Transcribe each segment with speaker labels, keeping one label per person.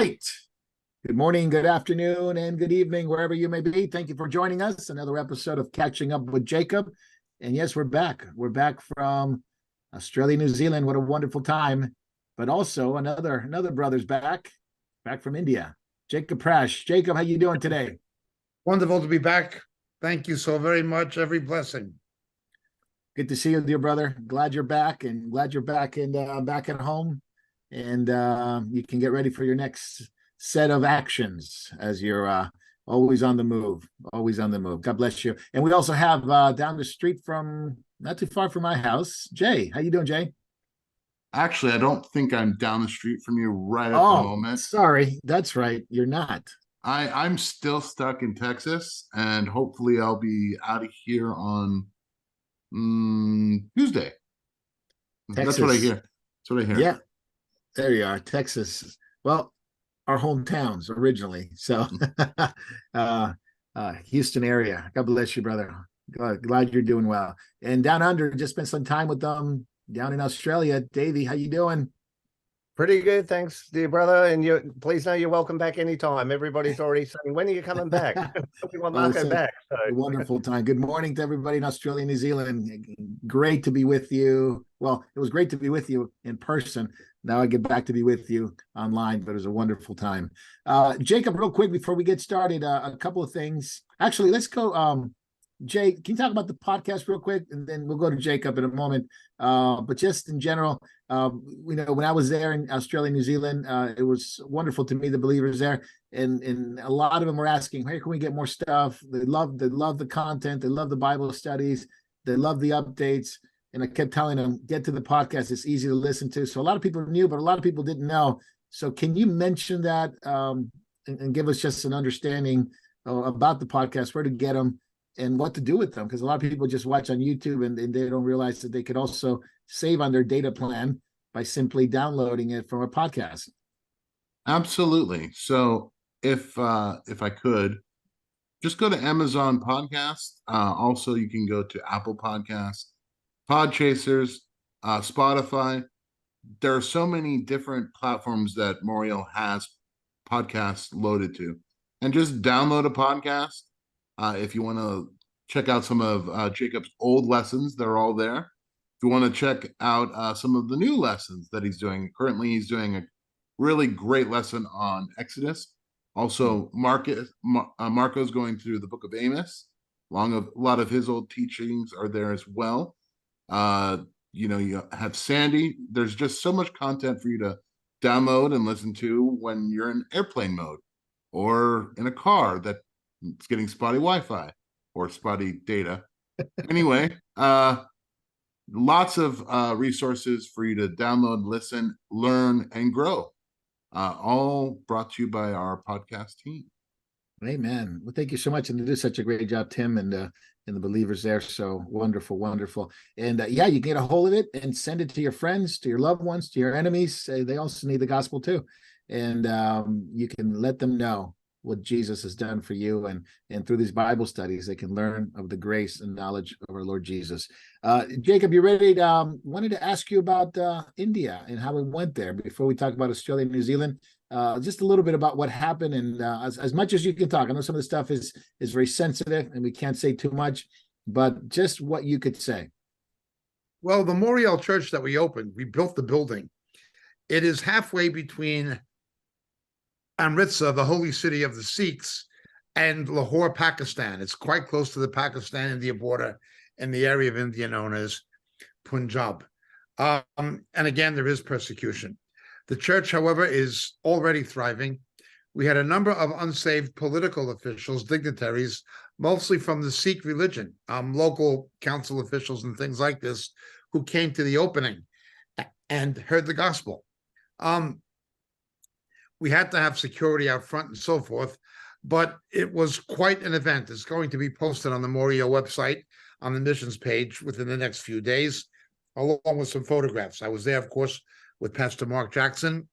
Speaker 1: right. Good morning, good afternoon, and good evening, wherever you may be. Thank you for joining us. Another episode of Catching Up with Jacob. And yes, we're back. We're back from Australia, New Zealand. What a wonderful time. But also another brother's back from India. Jacob Prash. Jacob, how you doing today?
Speaker 2: Wonderful to be back. Thank you so very much. Every blessing.
Speaker 1: Good to see you, dear brother. Glad you're back, and glad you're back back at home. And you can get ready for your next set of actions as you're always on the move. God bless you. And we also have down the street from not too far from my house, Jay. How you doing, Jay?
Speaker 3: Actually, I don't think I'm down the street from you right at the moment.
Speaker 1: Sorry. That's right. You're not.
Speaker 3: I'm still stuck in Texas, and hopefully I'll be out of here on Tuesday.
Speaker 1: Texas.
Speaker 3: That's what I hear.
Speaker 1: Yeah, there you are, Texas. Well, our hometowns originally. So Houston area. God bless you, brother. Glad you're doing well. And down under, just spent some time with them down in Australia. Davey, how you doing?
Speaker 4: Pretty good, thanks, dear brother. And you please know you're welcome back anytime. Everybody's already saying, when are you coming back? We want Marco back. So.
Speaker 1: A wonderful time. Good morning to everybody in Australia and New Zealand. Great to be with you. Well, it was great to be with you in person. Now I get back to be with you online, but it was a wonderful time. Jacob, real quick before we get started, a couple of things. Actually, let's go. Jay, can you talk about the podcast real quick, and then we'll go to Jacob in a moment. But just in general, when I was there in Australia, New Zealand, it was wonderful to meet the believers there, and a lot of them were asking, "Hey, can we get more stuff?" They love the content, they love the Bible studies, they love the updates. And I kept telling them, get to the podcast. It's easy to listen to. So a lot of people knew, but a lot of people didn't know. So can you mention that and give us just an understanding about the podcast, where to get them, and what to do with them? Because a lot of people just watch on YouTube and they don't realize that they could also save on their data plan by simply downloading it from a podcast.
Speaker 3: Absolutely. So if I could, just go to Amazon Podcast. Also, you can go to Apple Podcasts, Podchasers, Spotify. There are so many different platforms that Moriel has podcasts loaded to. And just download a podcast. If you want to check out some of Jacob's old lessons, they're all there. If you want to check out some of the new lessons that he's doing, currently he's doing a really great lesson on Exodus. Also, Marco's going through the book of Amos. A lot of his old teachings are there as well. You have Sandy. There's just so much content for you to download and listen to when you're in airplane mode or in a car that it's getting spotty Wi-Fi or spotty data. Anyway, lots of resources for you to download, listen, learn, and grow. All brought to you by our podcast team.
Speaker 1: Amen. Well, thank you so much. And you do such a great job, Tim, and the believers there. So wonderful. And you can get a hold of it and send it to your friends, to your loved ones, to your enemies. They also need the gospel too. And you can let them know what Jesus has done for you, and through these Bible studies, they can learn of the grace and knowledge of our Lord Jesus. Jacob, you ready? Wanted to ask you about India and how it went there before we talk about Australia and New Zealand. Just a little bit about what happened, and as much as you can talk. I know some of the stuff is very sensitive, and we can't say too much, but just what you could say.
Speaker 2: Well, the Moriel Church that we opened, we built the building. It is halfway between Amritsar, the holy city of the Sikhs, and Lahore, Pakistan. It's quite close to the Pakistan-India border in the area of India known as Punjab. And again, there is persecution. The church, however, is already thriving. We had a number of unsaved political officials, dignitaries, mostly from the Sikh religion, local council officials and things like this, who came to the opening and heard the gospel. We had to have security out front and so forth, but it was quite an event. It's going to be posted on the Moriel website on the missions page within the next few days, along with some photographs. I was there, of course, with Pastor Mark Jackson,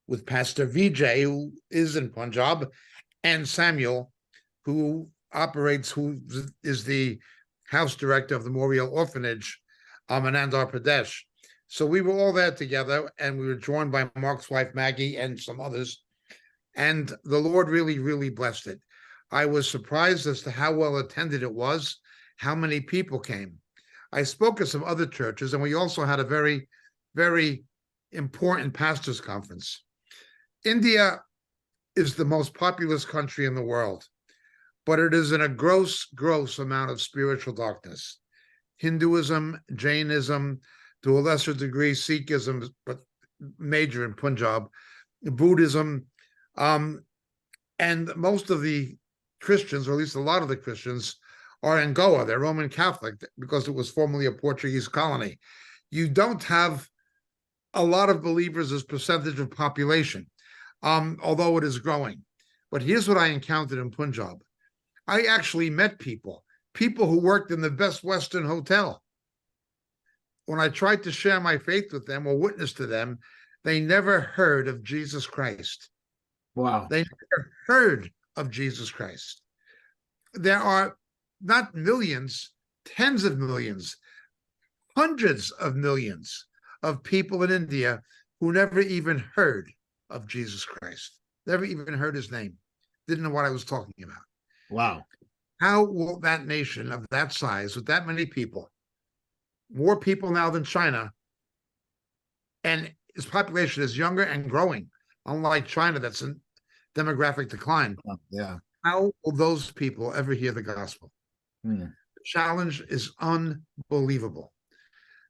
Speaker 2: with Pastor Vijay, who is in Punjab, and Samuel, who is the house director of the Moriel Orphanage in Andhra Pradesh. So we were all there together, and we were joined by Mark's wife, Maggie, and some others. And the Lord really, really blessed it. I was surprised as to how well attended it was, how many people came. I spoke at some other churches, and we also had a very, very important pastors' conference. India is the most populous country in the world, but it is in a gross, gross amount of spiritual darkness. Hinduism, Jainism, to a lesser degree, Sikhism, but major in Punjab, Buddhism, and most of the Christians, or at least a lot of the Christians, are in Goa. They're Roman Catholic because it was formerly a Portuguese colony. You don't have a lot of believers as percentage of population, although it is growing. But here's what I encountered in Punjab. I actually met people who worked in the Best Western Hotel. When I tried to share my faith with them or witness to them, they never heard of Jesus Christ.
Speaker 1: Wow.
Speaker 2: They never heard of Jesus Christ. There are not millions, tens of millions, hundreds of millions of people in India who never even heard of Jesus Christ, never even heard his name, didn't know what I was talking about.
Speaker 1: Wow.
Speaker 2: How will that nation of that size, with that many people, more people now than China, and its population is younger and growing, unlike China that's in demographic decline.
Speaker 1: Yeah.
Speaker 2: How will those people ever hear the gospel? The challenge is unbelievable.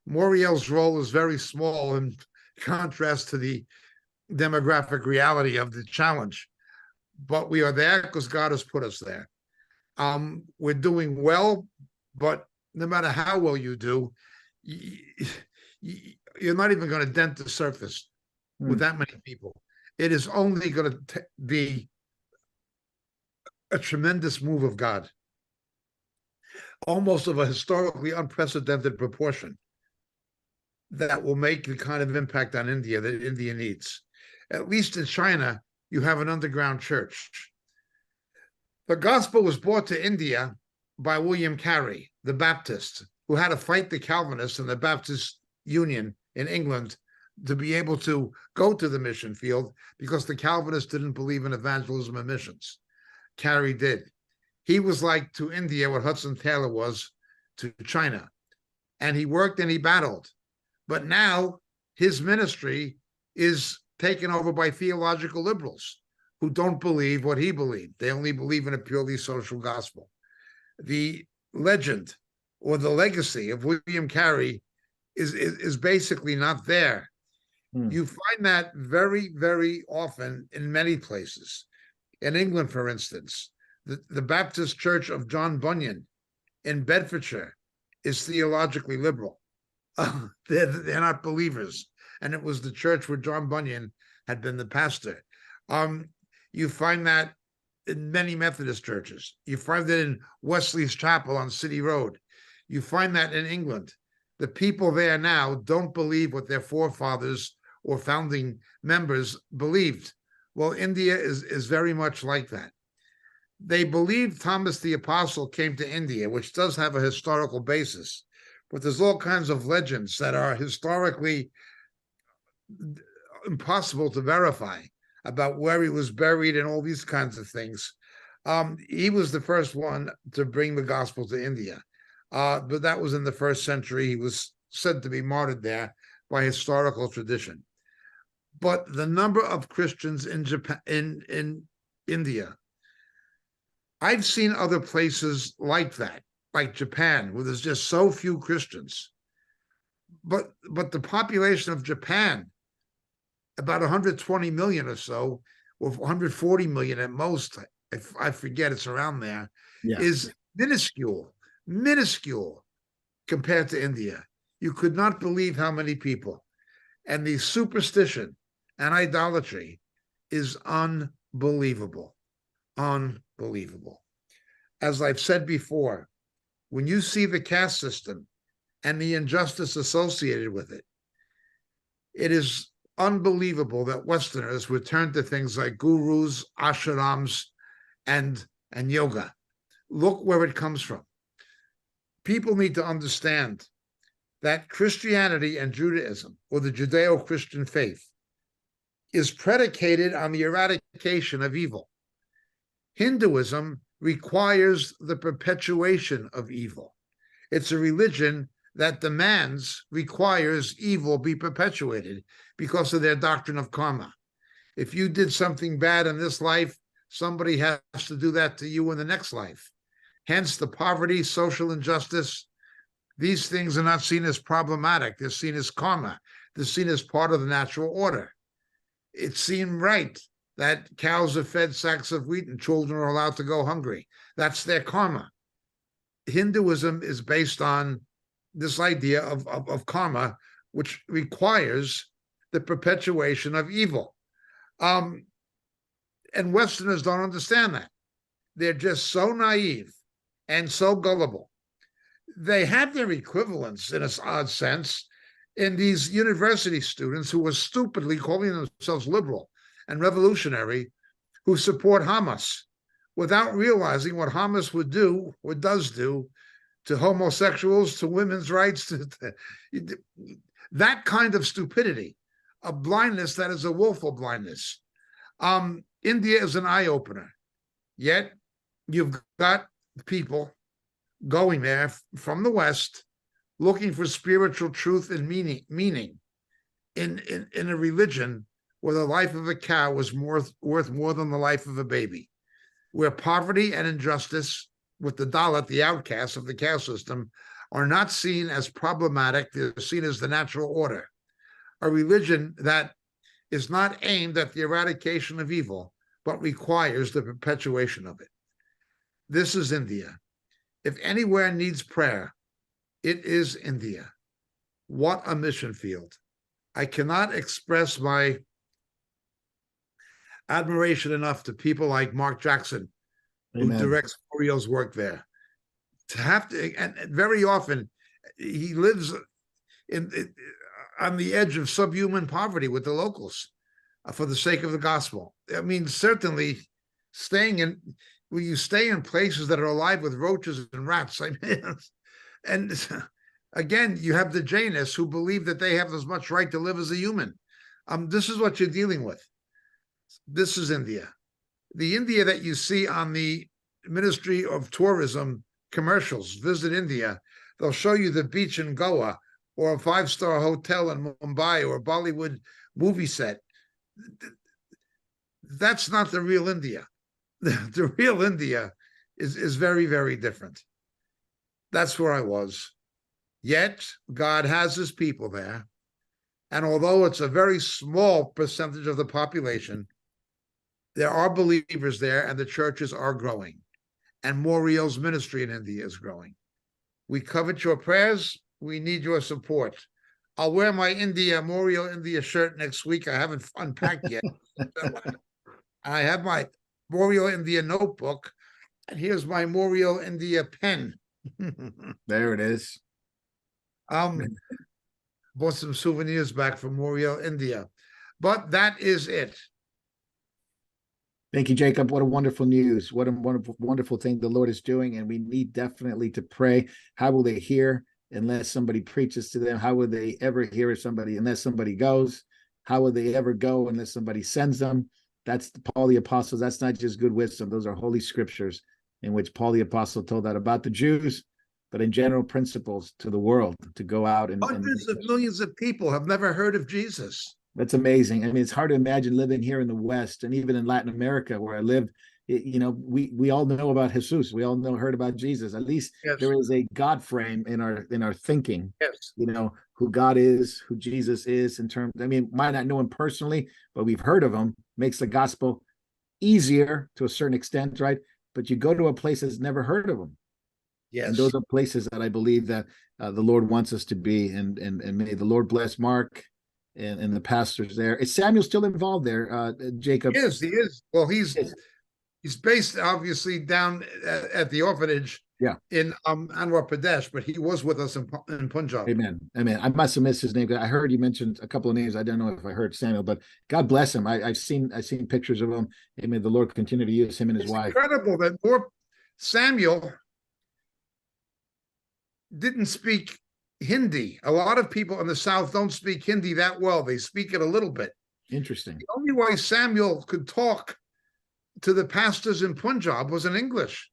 Speaker 2: Moriel's role is very small in contrast to the demographic reality of the challenge, but we are there because God has put us there. We're doing well, but no matter how well you do, you're not even going to dent the surface with that many people. It is only going to be a tremendous move of God, almost of a historically unprecedented proportion, that will make the kind of impact on India that India needs. At least in China, you have an underground church. The gospel was brought to India by William Carey, the Baptist, who had to fight the Calvinists in the Baptist Union in England to be able to go to the mission field, because the Calvinists didn't believe in evangelism and missions. Carey did. He was like to India what Hudson Taylor was to China. And he worked and he battled. But now his ministry is taken over by theological liberals who don't believe what he believed. They only believe in a purely social gospel. The legend or the legacy of William Carey is basically not there. You find that very, very often in many places. In England, for instance, the Baptist Church of John Bunyan in Bedfordshire is theologically liberal. They're not believers. And it was the church where John Bunyan had been the pastor. You find that in many Methodist churches. You find that in Wesley's Chapel on City Road. You find that in England. The people there now don't believe what their forefathers or founding members believed. Well, India is very much like that. They believe Thomas the Apostle came to India, which does have a historical basis, but there's all kinds of legends that are historically impossible to verify about where he was buried and all these kinds of things. He was the first one to bring the gospel to India, but that was in the 1st century. He was said to be martyred there by historical tradition. But the number of Christians in Japan, in India, I've seen other places like that, like Japan, where there's just so few Christians. But the population of Japan, about 120 million or so, or 140 million at most, I forget, it's around there, is minuscule compared to India. You could not believe how many people. And the superstition and idolatry is unbelievable. Unbelievable. As I've said before, when you see the caste system and the injustice associated with it, it is unbelievable that Westerners would turn to things like gurus, ashrams, and yoga. Look where it comes from. People need to understand that Christianity and Judaism, or the Judeo-Christian faith, is predicated on the eradication of evil. Hinduism requires the perpetuation of evil. It's a religion that requires evil be perpetuated because of their doctrine of karma. If you did something bad in this life, somebody has to do that to you in the next life. Hence the poverty, social injustice. These things are not seen as problematic. They're seen as karma. They're seen as part of the natural order. It seemed right that cows are fed sacks of wheat and children are allowed to go hungry. That's their karma. Hinduism is based on this idea of karma, which requires the perpetuation of evil. And Westerners don't understand that. They're just so naive and so gullible. They have their equivalents, in an odd sense, in these university students who are stupidly calling themselves liberal and revolutionary, who support Hamas without realizing what Hamas would do or does do to homosexuals, to women's rights, that kind of stupidity, a blindness that is a willful blindness. India is an eye-opener, yet you've got people going there from the West looking for spiritual truth and meaning in a religion where the life of a cow was worth more than the life of a baby, where poverty and injustice with the Dalit, the outcasts of the caste system, are not seen as problematic. They're seen as the natural order. A religion that is not aimed at the eradication of evil, but requires the perpetuation of it. This is India. If anywhere needs prayer, it is India. What a mission field. I cannot express my admiration enough to people like Mark Jackson,
Speaker 1: Amen.
Speaker 2: who directs Muriel's work there. To have to, and very often he lives on the edge of subhuman poverty with the locals for the sake of the gospel. I mean, certainly when you stay in places that are alive with roaches and rats, I mean, and again, you have the Jainists who believe that they have as much right to live as a human. This is what you're dealing with. This is India. The India that you see on the Ministry of Tourism commercials, visit India, they'll show you the beach in Goa or a five-star hotel in Mumbai or a Bollywood movie set. That's not the real India. The real India is very, very different. That's where I was. Yet, God has his people there. And although it's a very small percentage of the population, there are believers there and the churches are growing. And Muriel's ministry in India is growing. We covet your prayers. We need your support. I'll wear my Muriel India shirt next week. I haven't unpacked yet. I have my Muriel India notebook. And here's my Muriel India pen.
Speaker 1: There it is.
Speaker 2: Bought some souvenirs back from Muriel India. But that is it.
Speaker 1: Thank you, Jacob. What a wonderful news. What a wonderful, wonderful thing the Lord is doing. And we need definitely to pray. How will they hear unless somebody preaches to them? How will they ever hear unless somebody goes? How will they ever go unless somebody sends them? That's Paul the Apostle. That's not just good wisdom. Those are holy scriptures in which Paul the Apostle told that about the Jews, but in general principles to the world to go out and
Speaker 2: hundreds of millions of people have never heard of Jesus.
Speaker 1: That's amazing. I mean, it's hard to imagine living here in the West and even in Latin America where I lived. We all know about Jesus. We all heard about Jesus. At least
Speaker 2: yes.
Speaker 1: There is a God frame in our thinking.
Speaker 2: Yes.
Speaker 1: Who God is, who Jesus is in terms. I mean, might not know him personally, but we've heard of him. Makes the gospel easier to a certain extent, right? But you go to a place that's never heard of him.
Speaker 2: Yes.
Speaker 1: And those are places that I believe that the Lord wants us to be. And may the Lord bless Mark and the pastors there. Is Samuel still involved there, Jacob?
Speaker 2: Yes, he is. Well, he's based obviously down at the orphanage in Andhra Pradesh, but he was with us in Punjab.
Speaker 1: Amen. I must have missed his name. I heard you mentioned a couple of names. I don't know if I heard Samuel, but God bless him. I've seen pictures of him. And may the Lord continue to use him and his wife.
Speaker 2: Incredible that Samuel didn't speak Hindi. A lot of people in the South don't speak Hindi that well. They speak it a little bit.
Speaker 1: Interesting.
Speaker 2: The only way Samuel could talk to the pastors in Punjab was in English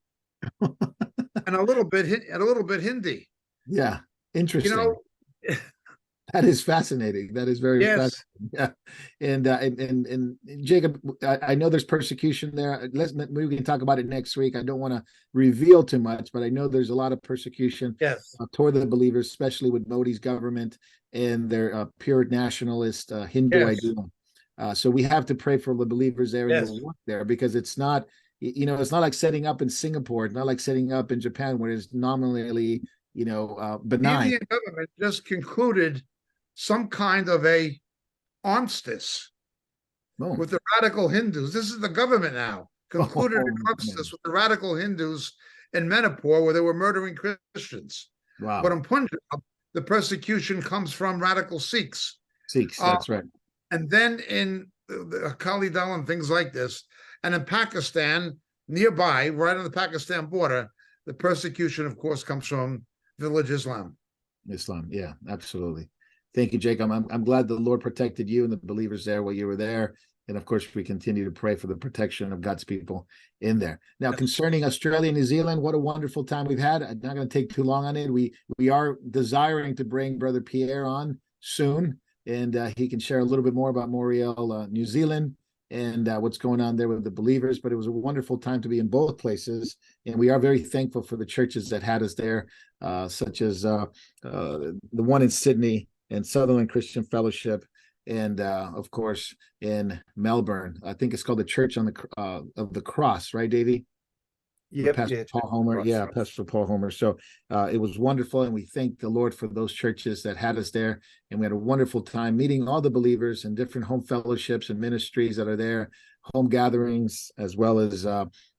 Speaker 2: and a little bit Hindi.
Speaker 1: Yeah,
Speaker 2: You
Speaker 1: interesting.
Speaker 2: know,
Speaker 1: That is fascinating. That is very fascinating.
Speaker 2: yes,
Speaker 1: Yeah, and Jacob, I know there's persecution there. Maybe we can talk about it next week. I don't want to reveal too much, but I know there's a lot of persecution
Speaker 2: yes,
Speaker 1: toward the believers, especially with Modi's government and their pure nationalist Hindu
Speaker 2: yes,
Speaker 1: ideal. So we have to pray for the believers there and
Speaker 2: yes.
Speaker 1: your work there, because it's not, it's not like setting up in Singapore. It's not like setting up in Japan, where it's nominally,
Speaker 2: The
Speaker 1: benign.
Speaker 2: Indian government just concluded some kind of a armistice
Speaker 1: Oh.
Speaker 2: with the radical Hindus. This is the government now concluded an
Speaker 1: Oh,
Speaker 2: armistice with the radical Hindus in Manipur, where they were murdering Christians.
Speaker 1: wow.
Speaker 2: But in Punjab, the persecution comes from radical Sikhs.
Speaker 1: Sikhs, that's right.
Speaker 2: And then in the Akali Dal and things like this, and in Pakistan, nearby, right on the Pakistan border, the persecution, of course, comes from village Islam.
Speaker 1: Islam, yeah, absolutely. Thank you, Jacob. I'm glad the Lord protected you and the believers there while you were there. And of course, we continue to pray for the protection of God's people in there. Now, concerning Australia and New Zealand, what a wonderful time we've had. I'm not going to take too long on it. We are desiring to bring Brother Pierre on soon, and he can share a little bit more about Montreal, New Zealand, and what's going on there with the believers. But it was a wonderful time to be in both places, and we are very thankful for the churches that had us there, such as the one in Sydney and Sutherland Christian Fellowship, and of course in Melbourne. I think it's called the Church on the of the Cross, right, Davey?
Speaker 4: Yep,
Speaker 1: Pastor
Speaker 4: yeah,
Speaker 1: Paul Homer.
Speaker 4: Cross,
Speaker 1: Yeah,
Speaker 4: right.
Speaker 1: Pastor Paul Homer. So it was wonderful, and we thank the Lord for those churches that had us there. And we had a wonderful time meeting all the believers and different home fellowships and ministries that are there, home gatherings, as well as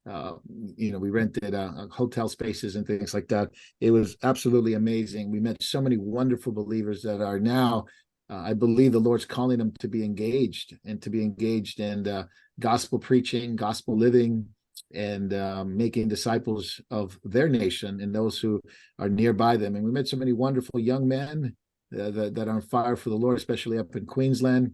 Speaker 1: we rented hotel spaces and things like that. It was absolutely amazing. We met so many wonderful believers that are now, I believe the Lord's calling them to be engaged in gospel preaching, gospel living, and making disciples of their nation and those who are nearby them. And we met so many wonderful young men that are on fire for the Lord, especially up in Queensland.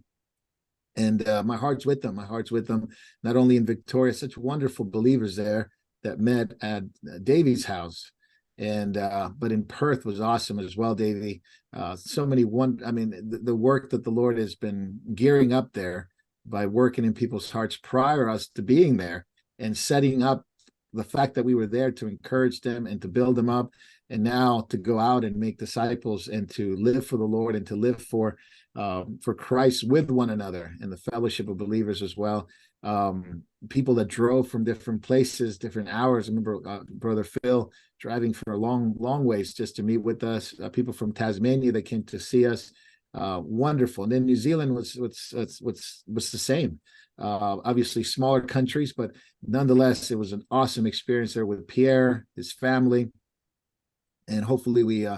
Speaker 1: And my heart's with them. My heart's with them, not only in Victoria, such wonderful believers there that met at Davy's house. And but in Perth was awesome as well, Davy. So many the work that the Lord has been gearing up there by working in people's hearts prior us to being there, and setting up the fact that we were there to encourage them and to build them up, and now to go out and make disciples and to live for the Lord and to live for Christ with one another and the fellowship of believers as well. People that drove from different places, different hours. I remember Brother Phil driving for a long ways just to meet with us. People from Tasmania that came to see us. Wonderful. And then New Zealand was the same. Obviously smaller countries, but nonetheless, it was an awesome experience there with Pierre, his family, and hopefully we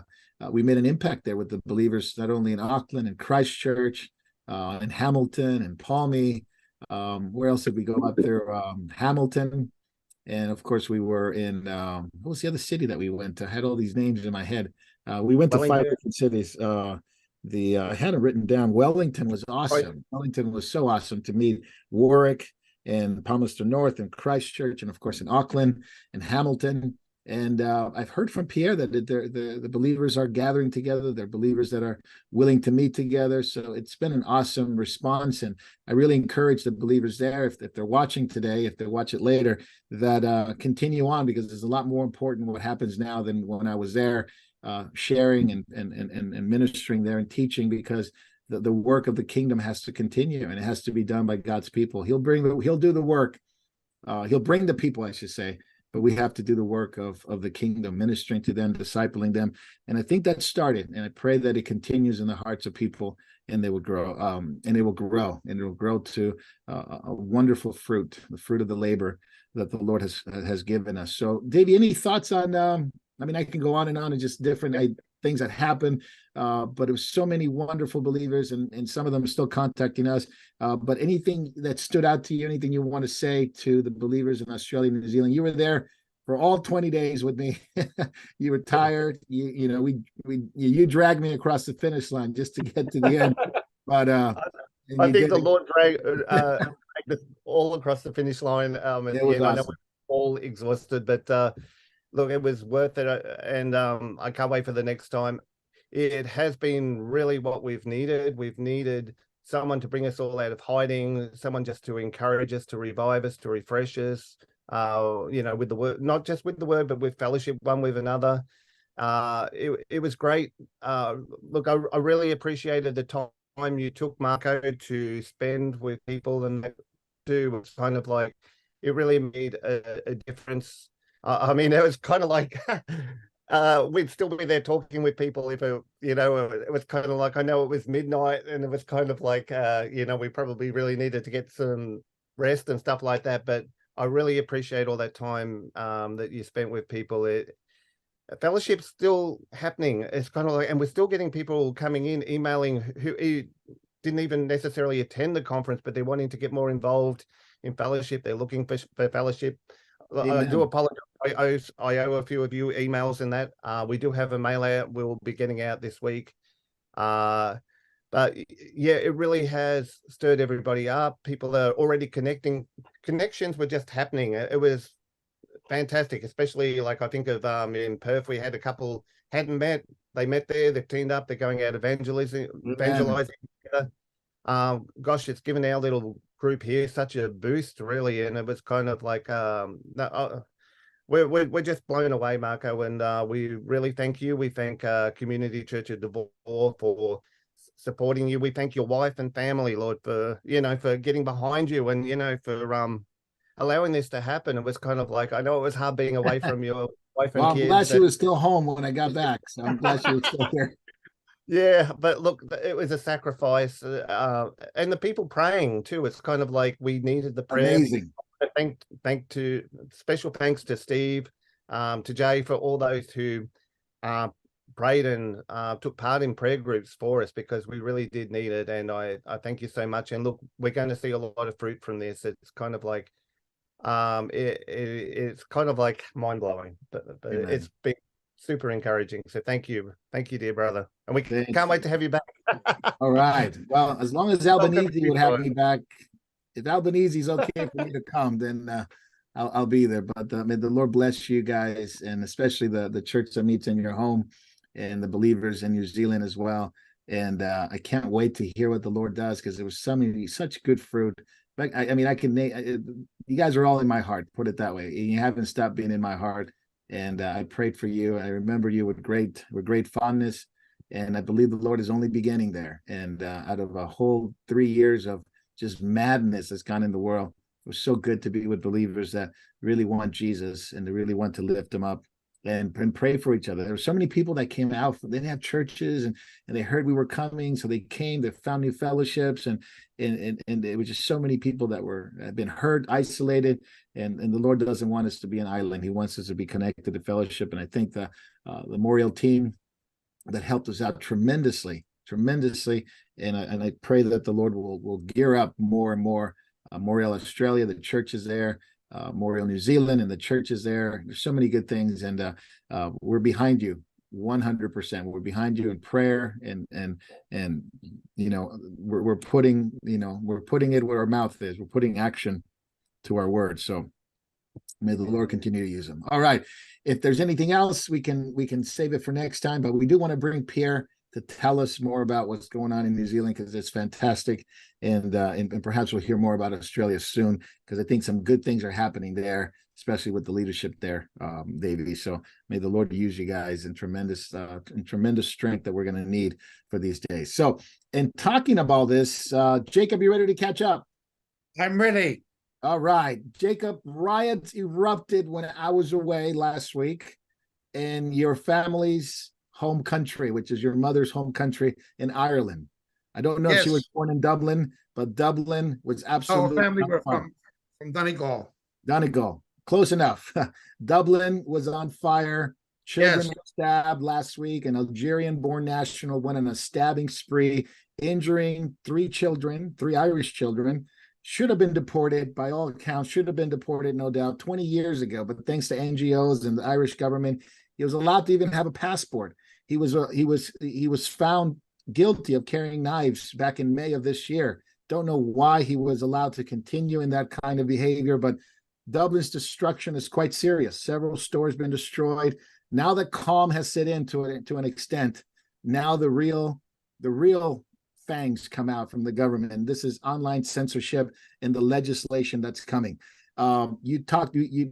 Speaker 1: made an impact there with the believers, not only in Auckland and Christchurch, in Hamilton and Palmy. Where else did we go up there? Hamilton, and of course we were in what was the other city that we went to? I had all these names in my head. We went to
Speaker 4: Wellington.
Speaker 1: 5 different cities. I had it written down. Wellington was awesome.
Speaker 4: Right.
Speaker 1: Wellington was so awesome to meet. Warwick and Palmerston North and Christchurch, and of course in Auckland and Hamilton. And I've heard from Pierre that the believers are gathering together. They're believers that are willing to meet together. So it's been an awesome response. And I really encourage the believers there, if they're watching today, if they watch it later, that continue on, because there's a lot more important what happens now than when I was there, sharing and ministering there and teaching, because the work of the kingdom has to continue, and it has to be done by God's people. He'll do the work. He'll bring the people, I should say, but we have to do the work of the kingdom, ministering to them, discipling them. And I think that started, and I pray that it continues in the hearts of people, and they will grow, and it will grow to a wonderful fruit, the fruit of the labor that the Lord has given us. So, Davey, any thoughts on, I can go on and just different things that happened, but it was so many wonderful believers, and some of them are still contacting us. But anything that stood out to you, anything you want to say to the believers in Australia and New Zealand? You were there for all 20 days with me. You were tired. You dragged me across the finish line just to get to the end. But And
Speaker 4: I
Speaker 1: you
Speaker 4: think
Speaker 1: did
Speaker 4: the
Speaker 1: it.
Speaker 4: Lord dragged us all across the finish line. In
Speaker 1: It
Speaker 4: the
Speaker 1: was
Speaker 4: end, I know
Speaker 1: awesome.
Speaker 4: we're all exhausted, but look, it was worth it, and I can't wait for the next time. It has been really what we've needed. We've needed someone to bring us all out of hiding, someone just to encourage us, to revive us, to refresh us. With the word, not just with the word, but with fellowship, one with another. It was great. Look, I really appreciated the time you took, Marco, to spend with people, and that too was kind of like it really made a difference. I mean, it was kind of like we'd still be there talking with people if it was kind of like, I know it was midnight and it was kind of like we probably really needed to get some rest and stuff like that. But I really appreciate all that time that you spent with people. Fellowship's still happening. It's kind of like, and we're still getting people coming in, emailing who didn't even necessarily attend the conference, but they're wanting to get more involved in fellowship. They're looking for fellowship. I do
Speaker 1: Amen.
Speaker 4: apologize. I owe a few of you emails in that. We do have a mail out we'll be getting out this week. But yeah, it really has stirred everybody up. People are already connecting. Connections were just happening. It was fantastic, especially like I think of in Perth, we had a couple hadn't met. They met there. They've teamed up. They're going out evangelizing together. Gosh, it's given our little group here such a boost, really, and it was kind of like we're just blown away, Marco, and we really thank you. We thank Community Church of Devore for supporting you. We thank your wife and family, Lord, for for getting behind you, and for allowing this to happen. It was kind of like, I know it was hard being away from your wife and
Speaker 1: Well, I'm
Speaker 4: kids.
Speaker 1: glad she was still home when I got back. So I'm glad she was still here.
Speaker 4: Yeah, but look, it was a sacrifice, and the people praying too. It's kind of like we needed the prayer.
Speaker 1: Amazing.
Speaker 4: Special thanks to Steve, to Jay for all those who prayed and took part in prayer groups for us, because we really did need it. And I thank you so much. And look, we're going to see a lot of fruit from this. It's kind of like it's kind of like mind blowing, but it's been super encouraging. So thank you, dear brother, and we can't wait to have you back.
Speaker 1: All right. Well, as long as Albanese would have me back, if Albanese's okay for me to come, then I'll be there. But may the Lord bless you guys, and especially the church that meets in your home, and the believers in New Zealand as well. And I can't wait to hear what the Lord does, because there was such good fruit. But I mean, I can name you guys are all in my heart. Put it that way. You haven't stopped being in my heart. And I prayed for you. I remember you with great fondness, and I believe the Lord is only beginning there. And out of a whole 3 years of just madness that's gone in the world, it was so good to be with believers that really want Jesus and they really want to lift him up and pray for each other. There were so many people that came out. They didn't have churches, and they heard we were coming, so they came. They found new fellowships, and it was just so many people that had been hurt, isolated, and the Lord doesn't want us to be an island. He wants us to be connected to fellowship. And I think the Memorial team that helped us out tremendously, and I pray that the Lord will gear up more and more. Memorial Australia, the church is there. Memorial New Zealand and the church is there. There's so many good things, and we're behind you 100%. We're behind you in prayer, and we're putting it where our mouth is. We're putting action to our words. So may the Lord continue to use them. All right. If there's anything else, we can save it for next time, but we do want to bring Pierre to tell us more about what's going on in New Zealand, because it's fantastic. And perhaps we'll hear more about Australia soon, because I think some good things are happening there, especially with the leadership there, Davey. So may the Lord use you guys in tremendous strength that we're going to need for these days. So, in talking about this, Jacob, you ready to catch up?
Speaker 2: I'm ready.
Speaker 1: All right, Jacob, riots erupted when I was away last week in your family's home country, which is your mother's home country in Ireland. I don't know if she was born in Dublin, but Dublin was absolutely.
Speaker 2: Oh, family were from Donegal.
Speaker 1: Donegal, close enough. Dublin was on fire. Children were stabbed last week. An Algerian-born national went on a stabbing spree, injuring 3 Irish children. Should have been deported, by all accounts. Should have been deported, no doubt, 20 years ago. But thanks to NGOs and the Irish government, he was allowed to even have a passport. He was found guilty of carrying knives back in May of this year. Don't know why he was allowed to continue in that kind of behavior, but Dublin's destruction is quite serious. Several stores been destroyed. Now that calm has set in to an extent, now the real fangs come out from the government, and this is online censorship and the legislation that's coming. You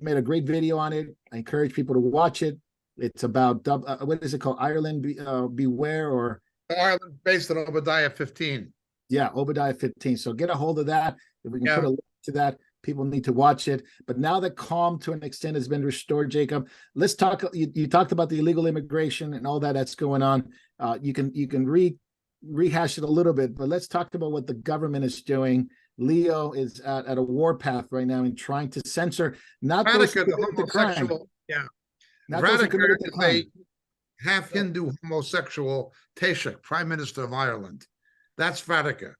Speaker 1: made a great video on it. I encourage people to watch it. It's about what is it called? Ireland Beware, or
Speaker 2: Ireland based on Obadiah 15.
Speaker 1: Yeah, Obadiah 15. So get a hold of that. If we can
Speaker 2: Yeah.
Speaker 1: put a link to that, people need to watch it. But now that calm to an extent has been restored, Jacob, let's talk. You talked about the illegal immigration and all that's going on. You can rehash it a little bit, but let's talk about what the government is doing. Leo is at a warpath right now in trying to censor not those who
Speaker 2: Radica, the
Speaker 1: committed the crime,
Speaker 2: homosexual, yeah.
Speaker 1: not those who
Speaker 2: Radica
Speaker 1: committed the
Speaker 2: is
Speaker 1: crime.
Speaker 2: a half Hindu homosexual Taoiseach, Prime Minister of Ireland. That's Radica.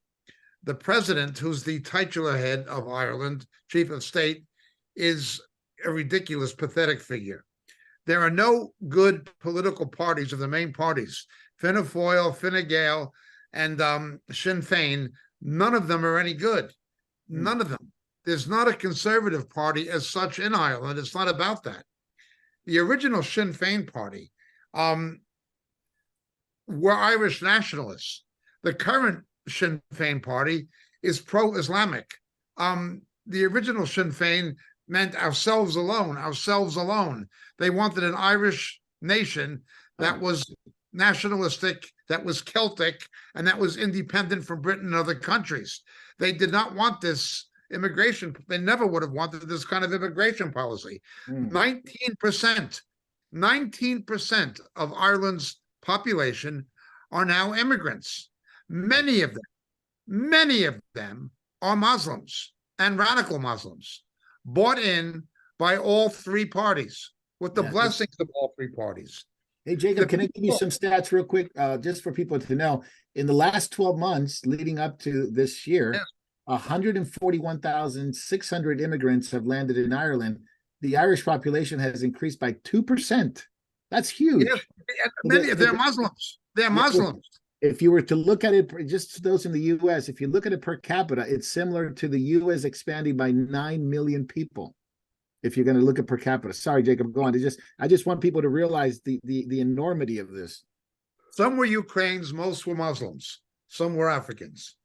Speaker 2: The president, who's the titular head of Ireland, chief of state, is a ridiculous, pathetic figure. There are no good political parties of the main parties, Fianna Fáil, Fine Gael, and Sinn Féin. None of them are any good. None of them. There's not a conservative party as such in Ireland. It's not about that. The original Sinn Féin party were Irish nationalists. The current Sinn Féin party is pro-Islamic. The original Sinn Féin meant ourselves alone. They wanted an Irish nation that was nationalistic, that was Celtic, and that was independent from Britain and other countries. They did not want this immigration. They never would have wanted this kind of immigration policy. 19% of Ireland's population are now immigrants. Many of them are Muslims and radical Muslims, bought in by all three parties, with the blessings of all three parties.
Speaker 1: Hey, Jacob, can I give you some stats real quick, just for people to know? In the last 12 months leading up to this year, 141,600 immigrants have landed in Ireland. The Irish population has increased by 2%. That's huge.
Speaker 2: Yes, they're Muslims. They're Muslims.
Speaker 1: If you were to look at it, just those in the U.S., if you look at it per capita, it's similar to the U.S. expanding by 9 million people. If you're going to look at per capita. Sorry, Jacob, go on. I just want people to realize the enormity of this.
Speaker 2: Some were Ukrainians, most were Muslims. Some were Africans.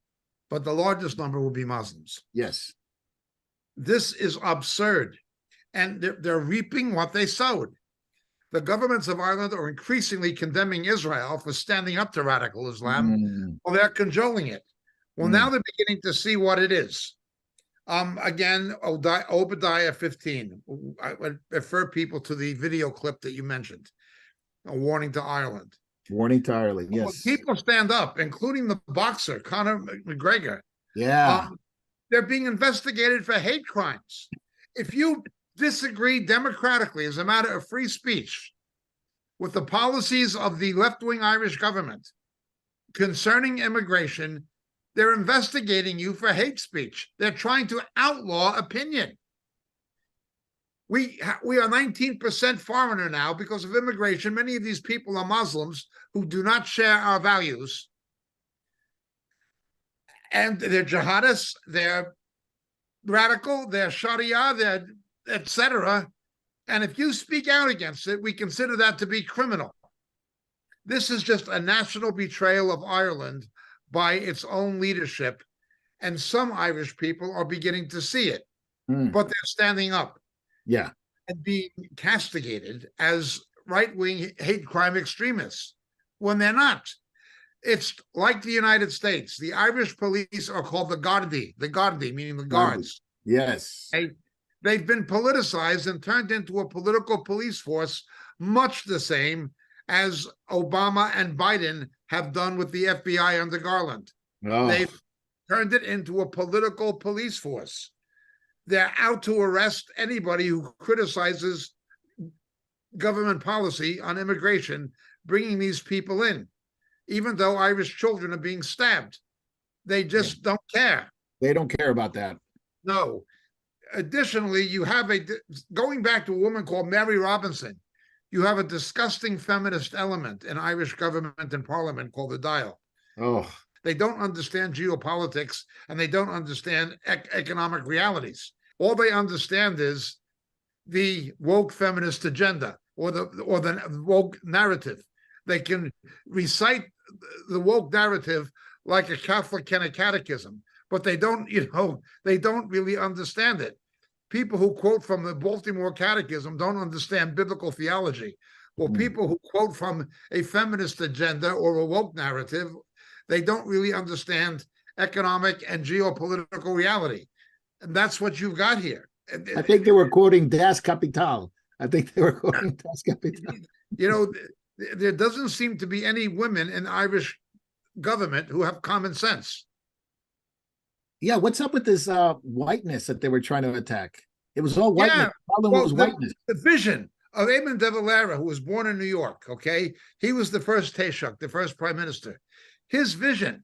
Speaker 2: But the largest number will be Muslims.
Speaker 1: Yes.
Speaker 2: This is absurd. And they're reaping what they sowed. The governments of Ireland are increasingly condemning Israel for standing up to radical Islam. Well, they're cajoling it. Well, now they're beginning to see what it is. Again, Obadiah 15. I would refer people to the video clip that you mentioned. A warning to Ireland.
Speaker 1: Warning to Ireland, yes.
Speaker 2: When people stand up, including the boxer, Conor McGregor.
Speaker 1: Yeah.
Speaker 2: They're being investigated for hate crimes. If you disagree democratically as a matter of free speech with the policies of the left-wing Irish government concerning immigration, they're investigating you for hate speech. They're trying to outlaw opinion. We are 19% foreigner now because of immigration. Many of these people are Muslims who do not share our values. And they're jihadists, they're radical, they're Sharia, they're etc. And if you speak out against it, we consider that to be criminal. This is just a national betrayal of Ireland by its own leadership. And some Irish people are beginning to see it, but they're standing up.
Speaker 1: Yeah.
Speaker 2: And being castigated as right-wing hate crime extremists when they're not. It's like the United States. The Irish police are called the Gardaí, meaning the guards.
Speaker 1: Yes.
Speaker 2: They've been politicized and turned into a political police force, much the same as Obama and Biden have done with the FBI under Garland. They've turned it into a political police force. They're out to arrest anybody who criticizes government policy on immigration, bringing these people in, even though Irish children are being stabbed. They just don't care.
Speaker 1: They don't care about that.
Speaker 2: No. Additionally, you have going back to a woman called Mary Robinson, you have a disgusting feminist element in Irish government and parliament called the Dial. They don't understand geopolitics, and they don't understand economic realities. All they understand is the woke feminist agenda or the woke narrative. They can recite the woke narrative like a Catholic can a catechism, but they don't, they don't really understand it. People who quote from the Baltimore Catechism don't understand biblical theology. Well, people who quote from a feminist agenda or a woke narrative, they don't really understand economic and geopolitical reality. And that's what you've got here.
Speaker 1: I think they were quoting Das Kapital. I think they were quoting Das Kapital.
Speaker 2: There doesn't seem to be any women in Irish government who have common sense.
Speaker 1: Yeah, what's up with this whiteness that they were trying to attack? It was all whiteness.
Speaker 2: Yeah,
Speaker 1: The problem was whiteness.
Speaker 2: The vision of Eamon de Valera, who was born in New York, okay? He was the first Taoiseach, the first prime minister. His vision,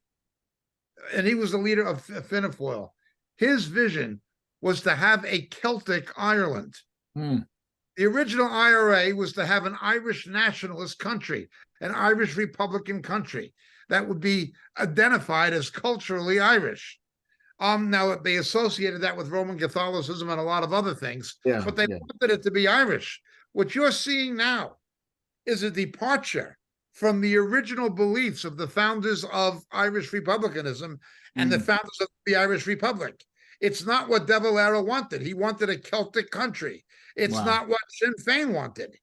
Speaker 2: and he was the leader of Fianna Fáil, his vision was to have a Celtic Ireland. The original IRA was to have an Irish nationalist country, an Irish Republican country that would be identified as culturally Irish. Now they associated that with Roman Catholicism and a lot of other things, but they wanted it to be Irish. What you're seeing now is a departure from the original beliefs of the founders of Irish republicanism and the founders of the Irish Republic. It's not what De Valera wanted. He wanted a Celtic country. It's not what Sinn Féin wanted.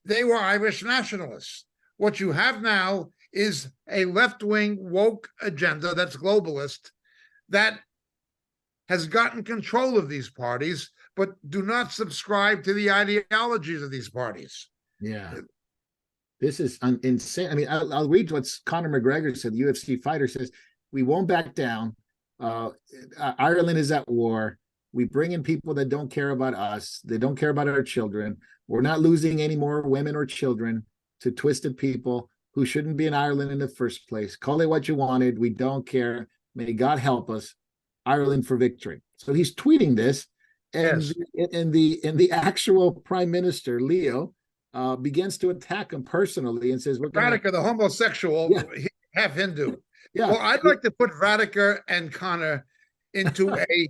Speaker 2: They were Irish nationalists. What you have now is a left-wing woke agenda that's globalist that has gotten control of these parties, but do not subscribe to the ideologies of these parties.
Speaker 1: Yeah. This is insane. I mean, I'll read what Conor McGregor said, the UFC fighter says, we won't back down. Ireland is at war. We bring in people that don't care about us. They don't care about our children. We're not losing any more women or children to twisted people who shouldn't be in Ireland in the first place. Call it what you wanted. We don't care. May God help us. Ireland for victory. So he's tweeting this, and the actual prime minister, Leo, begins to attack him personally and says, "We're
Speaker 2: Radica, the homosexual, half Hindu."
Speaker 1: Yeah.
Speaker 2: Well, I'd like to put Radica and Connor into a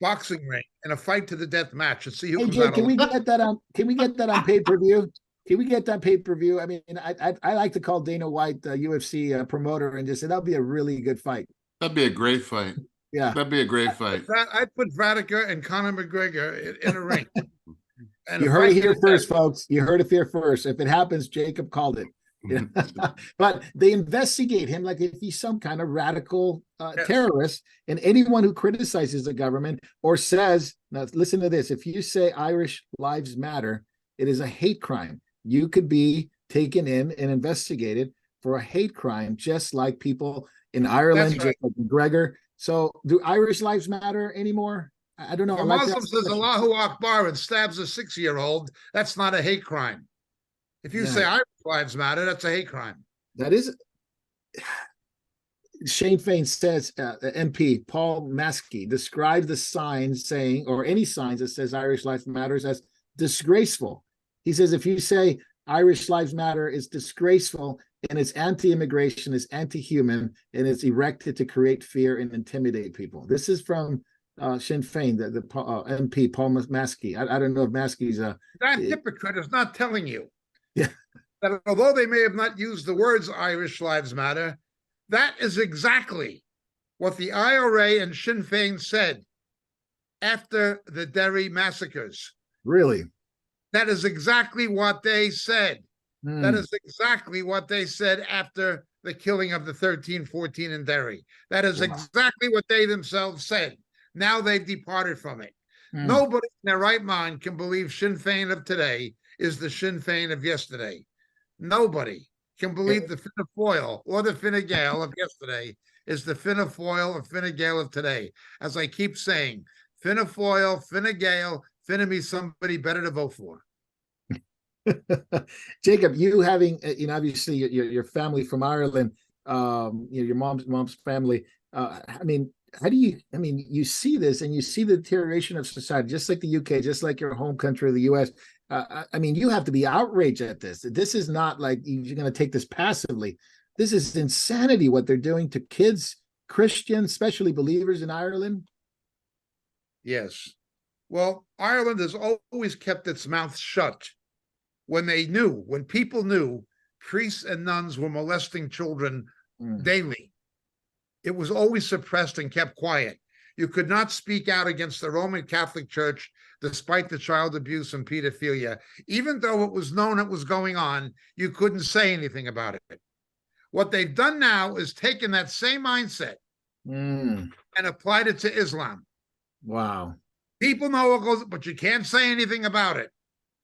Speaker 2: boxing ring in a fight to the death match and see who comes out.
Speaker 1: Can we get that on? Can we get that on pay-per-view? Can we get that pay-per-view? I mean, I like to call Dana White, the UFC promoter, and just say that'll be a really good fight.
Speaker 3: That'd be a great fight.
Speaker 1: Yeah,
Speaker 3: that'd be a great fight.
Speaker 2: I'd put Radica and Conor McGregor in a ring. And
Speaker 1: you heard it here first, folks. You heard it here first. If it happens, Jacob called it. Yeah. But they investigate him like if he's some kind of radical terrorist. And anyone who criticizes the government or says, now listen to this, if you say Irish lives matter, it is a hate crime. You could be taken in and investigated for a hate crime, just like people in Ireland, just like McGregor. So do Irish lives matter anymore? I don't know.
Speaker 2: A Muslim says Allahu Akbar and stabs a 6-year-old. That's not a hate crime. If you say Irish lives matter, that's a hate crime.
Speaker 1: That is. Sinn Féin says, MP Paul Maskey described the signs saying, or any signs that says Irish lives matters as disgraceful. He says, if you say Irish lives matter, it's disgraceful and it's anti-immigration, it's anti-human, and it's erected to create fear and intimidate people. This is from Sinn Féin, the MP Paul Maskey. I don't know if Maskey's a...
Speaker 2: That hypocrite is not telling you that although they may have not used the words Irish lives matter, that is exactly what the IRA and Sinn Féin said after the Derry massacres.
Speaker 1: Really?
Speaker 2: That is exactly what they said. That is exactly what they said after the killing of the 1314 in Derry. That is exactly what they themselves said. Now they've departed from it. Nobody in their right mind can believe Sinn Féin of today is the Sinn Féin of yesterday. Nobody can believe the Fianna Fáil or the Fine Gael of yesterday is the Fianna Fáil or Fine Gael of today. As I keep saying, Fianna Fáil, Fine Gael, Fine me somebody better to vote for.
Speaker 1: Jacob, you having, obviously your family from Ireland, your mom's family. I mean, how do you? I mean, you see this and you see the deterioration of society, just like the UK, just like your home country, the US. I mean, you have to be outraged at this. This is not like you're going to take this passively. this is insanity what they're doing to kids, Christians, especially believers in Ireland.
Speaker 2: Yes. Well, Ireland has always kept its mouth shut when people knew priests and nuns were molesting children daily. It was always suppressed and kept quiet. You could not speak out against the Roman Catholic Church despite the child abuse and pedophilia. Even though it was known it was going on, you couldn't say anything about it. What they've done now is taken that same mindset and applied it to Islam.
Speaker 1: Wow.
Speaker 2: People know what goes, but you can't say anything about it.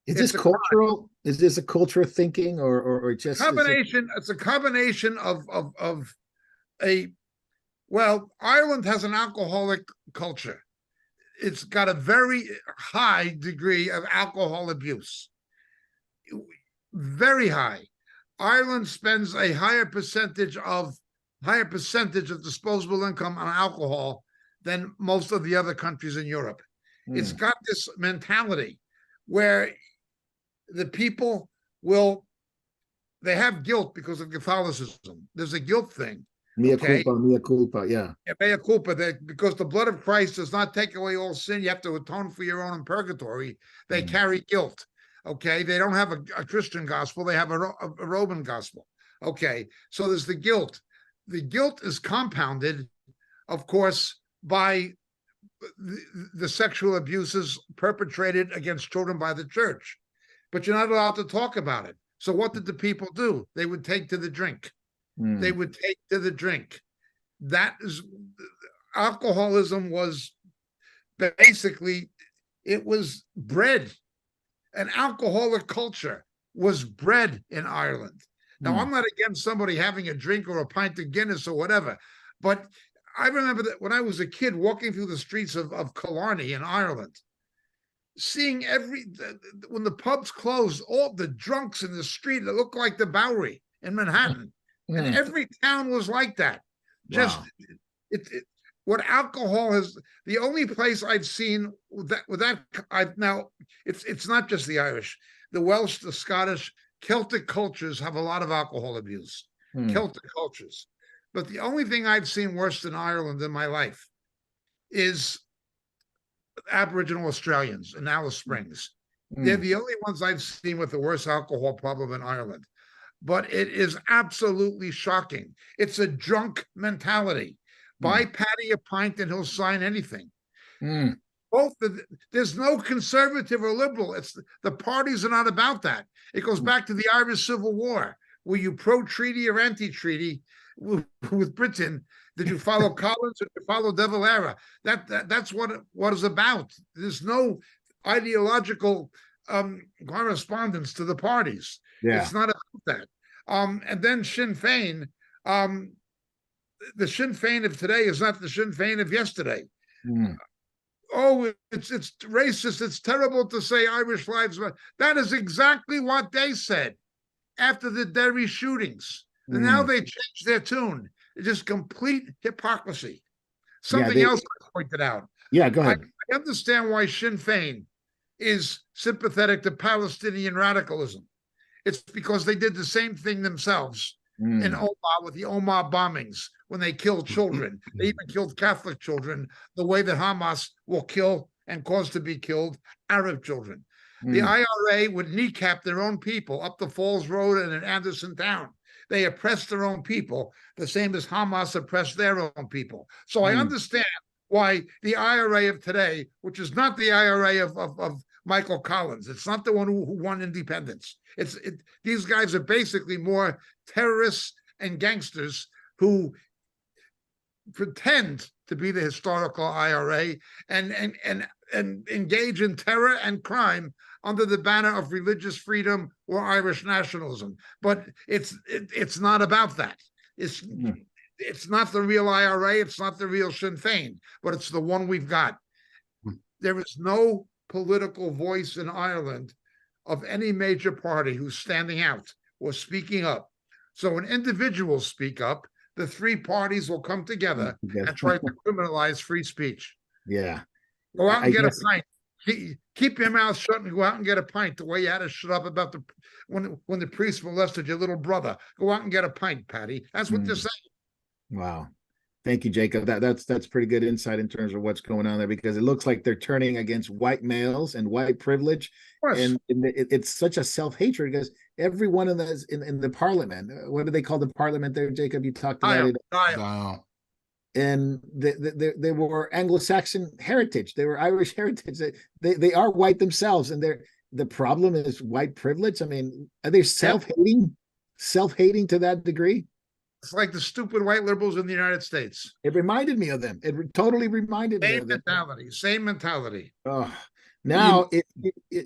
Speaker 1: Is this cultural? Is this a cultural thinking or just
Speaker 2: combination? It's a combination of Ireland has an alcoholic culture. It's got a very high degree of alcohol abuse. Very high. Ireland spends a higher percentage of disposable income on alcohol than most of the other countries in Europe. It's got this mentality where the people they have guilt because of Catholicism. There's a guilt thing.
Speaker 1: Mea culpa, yeah.
Speaker 2: Mea culpa, because the blood of Christ does not take away all sin. You have to atone for your own in purgatory. They carry guilt. Okay, they don't have a Christian gospel. They have a Roman gospel. Okay, so there's the guilt. The guilt is compounded, of course, by the sexual abuses perpetrated against children by the church. But you're not allowed to talk about it. So what did the people do? They would take to the drink. They would take to the drink. That is, alcoholism was basically, it was bred. An alcoholic culture was bred in Ireland. Now, I'm not against somebody having a drink or a pint of Guinness or whatever, but I remember that when I was a kid walking through the streets of Killarney in Ireland, seeing when the pubs closed, all the drunks in the street that looked like the Bowery in Manhattan. And every town was like that. Just what alcohol has, the only place I've seen it's not just the Irish, the Welsh, the Scottish, Celtic cultures have a lot of alcohol abuse. Celtic cultures. But the only thing I've seen worse than Ireland in my life is Aboriginal Australians in Alice Springs. They're the only ones I've seen with the worst alcohol problem in Ireland. But it is absolutely shocking. It's a drunk mentality. Buy Paddy a pint and he'll sign anything. There's no conservative or liberal. It's the parties are not about that. It goes back to the Irish Civil War. Were you pro-treaty or anti-treaty with Britain? Did you follow Collins or did you follow De Valera? That's what it's about. There's no ideological correspondence to the parties. It's not about that. And then Sinn Féin, the Sinn Féin of today is not the Sinn Féin of yesterday. Oh, it's racist. It's terrible to say Irish lives matter. That is exactly what they said after the Derry shootings. And now they changed their tune. It's just complete hypocrisy. Something else I pointed out.
Speaker 1: Yeah, go ahead.
Speaker 2: I understand why Sinn Féin is sympathetic to Palestinian radicalism. It's because they did the same thing themselves in Omagh with the Omagh bombings when they killed children. They even killed Catholic children the way that Hamas will kill and cause to be killed Arab children. The IRA would kneecap their own people up the Falls Road and in Anderson Town. They oppressed their own people, the same as Hamas oppressed their own people. So I understand why the IRA of today, which is not the IRA of Michael Collins, it's not the one who won independence. These guys are basically more terrorists and gangsters who pretend to be the historical IRA and engage in terror and crime under the banner of religious freedom or Irish nationalism. But it's not about that. It's not the real IRA. It's not the real Sinn Féin, but it's the one we've got. There is no political voice in Ireland of any major party who's standing out or speaking up. So when individuals speak up, the three parties will come together and try to criminalize free speech.
Speaker 1: Yeah.
Speaker 2: Go out and get a pint. keep your mouth shut and go out and get a pint. The way you had to shut up about when the priest molested your little brother. Go out and get a pint, Patty. That's what they're saying.
Speaker 1: Wow. Thank you, Jacob. That's pretty good insight in terms of what's going on there, because it looks like they're turning against white males and white privilege, and it's such a self-hatred because every one of those in the parliament. What do they call the parliament there, Jacob? You talked about it.
Speaker 3: Wow.
Speaker 1: And they were Anglo-Saxon heritage. They were Irish heritage. They are white themselves, and the problem is white privilege. I mean, are they self-hating to that degree?
Speaker 2: It's like the stupid white liberals in the United States.
Speaker 1: It reminded me of them. It totally reminded me of them.
Speaker 2: Same mentality.
Speaker 1: Oh, now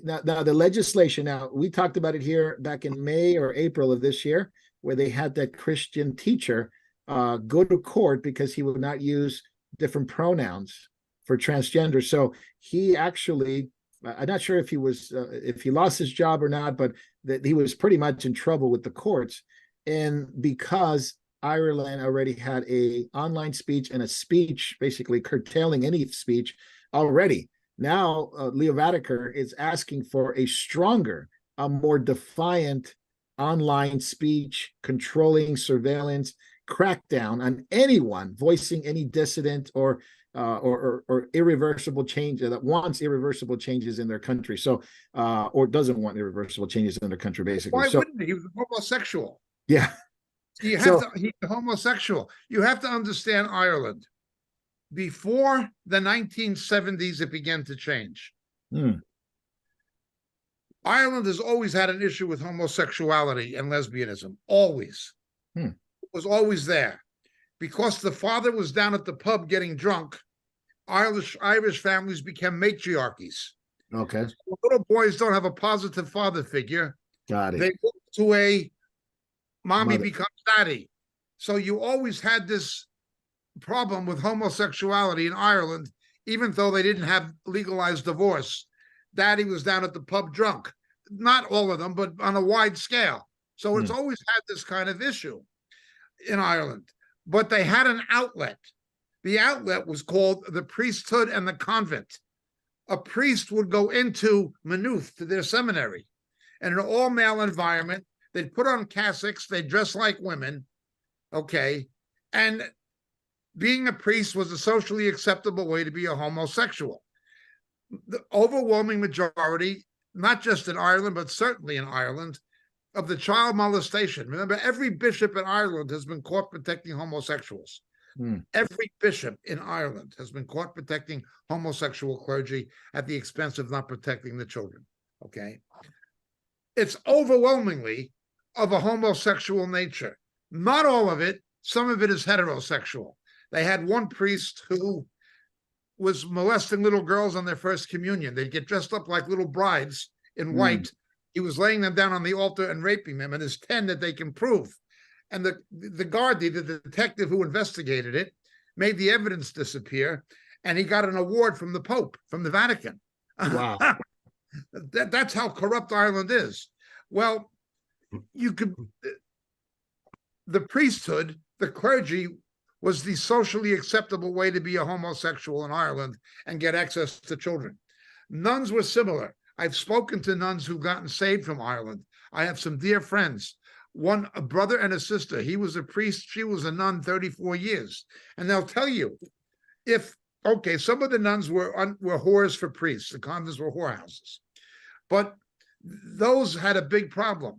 Speaker 1: now the legislation. Now we talked about it here back in May or April of this year, where they had that Christian teacher go to court because he would not use different pronouns for transgender. So he actually, I'm not sure if he lost his job or not, but that he was pretty much in trouble with the courts, and because Ireland already had a online speech and a speech basically curtailing any speech already. Now, Leo Varadkar is asking for a stronger, a more defiant online speech controlling surveillance crackdown on anyone voicing any dissident or irreversible change that wants irreversible changes in their country. So, or doesn't want irreversible changes in their country, basically.
Speaker 2: Why wouldn't he? He was homosexual.
Speaker 1: Yeah.
Speaker 2: He's homosexual. You have to understand Ireland. Before the 1970s, it began to change. Ireland has always had an issue with homosexuality and lesbianism. Always. It was always there. Because the father was down at the pub getting drunk, Irish families became matriarchies.
Speaker 1: Okay.
Speaker 2: So little boys don't have a positive father figure.
Speaker 1: Got it.
Speaker 2: They go to a mommy becomes daddy. So you always had this problem with homosexuality in Ireland, even though they didn't have legalized divorce. Daddy was down at the pub drunk. Not all of them, but on a wide scale. So it's always had this kind of issue in Ireland. But they had an outlet. The outlet was called the priesthood and the convent. A priest would go into Maynooth to their seminary, and in an all-male environment, they'd put on cassocks, they'd dress like women, okay? And being a priest was a socially acceptable way to be a homosexual. The overwhelming majority, not just in Ireland, but certainly in Ireland, of the child molestation. Remember, every bishop in Ireland has been caught protecting homosexuals. Every bishop in Ireland has been caught protecting homosexual clergy at the expense of not protecting the children, okay? It's overwhelmingly of a homosexual nature. Not all of it. Some of it is heterosexual. They had one priest who was molesting little girls on their first communion. They'd get dressed up like little brides in white. He was laying them down on the altar and raping them, and there's 10 that they can prove. And the Gardaí, the detective who investigated it, made the evidence disappear, and he got an award from the Pope, from the Vatican.
Speaker 1: Wow.
Speaker 2: That's how corrupt Ireland is. Well, the priesthood, the clergy, was the socially acceptable way to be a homosexual in Ireland and get access to children. Nuns were similar. I've spoken to nuns who've gotten saved from Ireland. I have some dear friends, a brother and a sister. He was a priest, she was a nun 34 years. And they'll tell you, some of the nuns were whores for priests. The convents were whorehouses. But those had a big problem.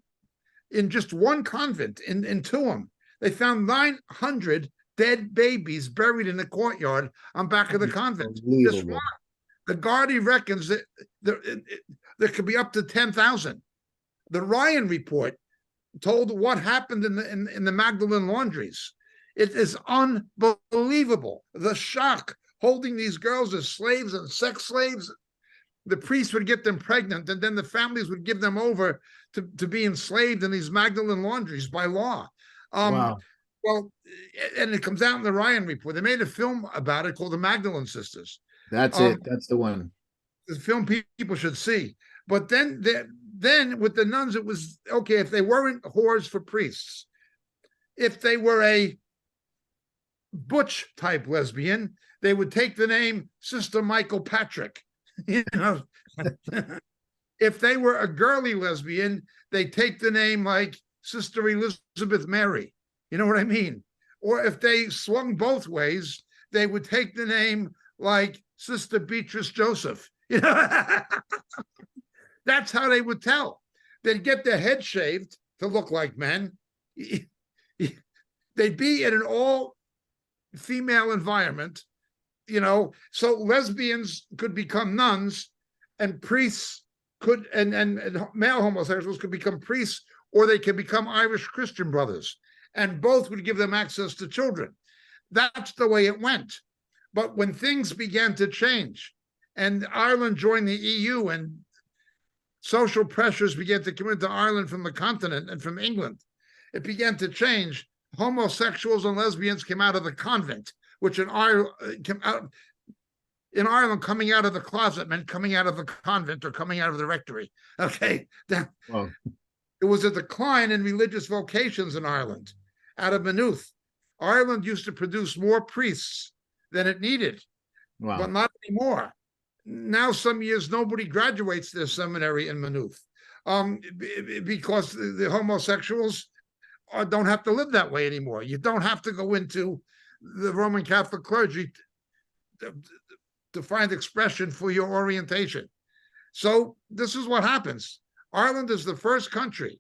Speaker 2: In just one convent, in Tuam, they found 900 dead babies buried in the courtyard on back of the convent. Just one. The Gardaí reckons that there could be up to 10,000. The Ryan report told what happened in the Magdalene laundries. It is unbelievable. The shock, holding these girls as slaves and sex slaves. The priests would get them pregnant, and then the families would give them over to be enslaved in these Magdalene laundries by law.
Speaker 1: Wow.
Speaker 2: Well, and it comes out in the Ryan report. They made a film about it called The Magdalene Sisters.
Speaker 1: That's it. That's the one.
Speaker 2: The film people should see. But then with the nuns, it was, okay, if they weren't whores for priests, if they were a butch type lesbian, they would take the name Sister Michael Patrick. You know, if they were a girly lesbian, they take the name like Sister Elizabeth Mary. You know what I mean? Or if they swung both ways, they would take the name like Sister Beatrice Joseph. You know, that's how they would tell. They'd get their head shaved to look like men. They'd be in an all-female environment, you know, so lesbians could become nuns, and priests could, and male homosexuals could become priests, or they could become Irish Christian brothers, and both would give them access to children. That's the way it went. But when things began to change, and Ireland joined the EU, and social pressures began to come into Ireland from the continent and from England, it began to change. Homosexuals and lesbians came out of the convent, which in Ireland, coming out of the closet meant coming out of the convent or coming out of the rectory. Okay. There was a decline in religious vocations in Ireland out of Maynooth. Ireland used to produce more priests than it needed, but not anymore. Now, some years, nobody graduates their seminary in Maynooth because the homosexuals don't have to live that way anymore. You don't have to go into the Roman Catholic clergy to find expression for your orientation. So this is what happens. Ireland is the first country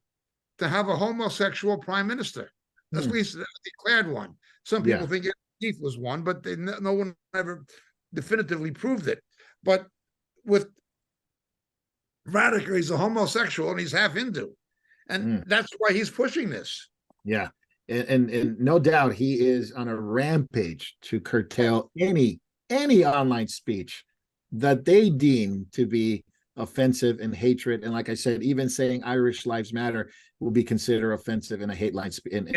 Speaker 2: to have a homosexual prime minister, at least a declared one. Some people think Keith was one, but no one ever definitively proved it. But with Radical, he's a homosexual and he's half Hindu. And that's why he's pushing this.
Speaker 1: Yeah. And no doubt he is on a rampage to curtail any online speech that they deem to be offensive and hatred. And like I said, even saying Irish Lives Matter will be considered offensive in a hate line in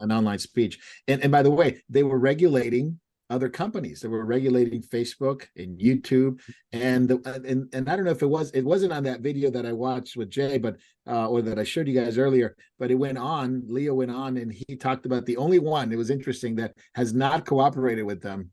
Speaker 1: an online speech. And by the way, they were regulating other companies. They were regulating Facebook and YouTube, and I don't know if it wasn't on that video that I watched with Jay, but or that I showed you guys earlier, but it went on. Leo went on and he talked about the only one, it was interesting, that has not cooperated with them.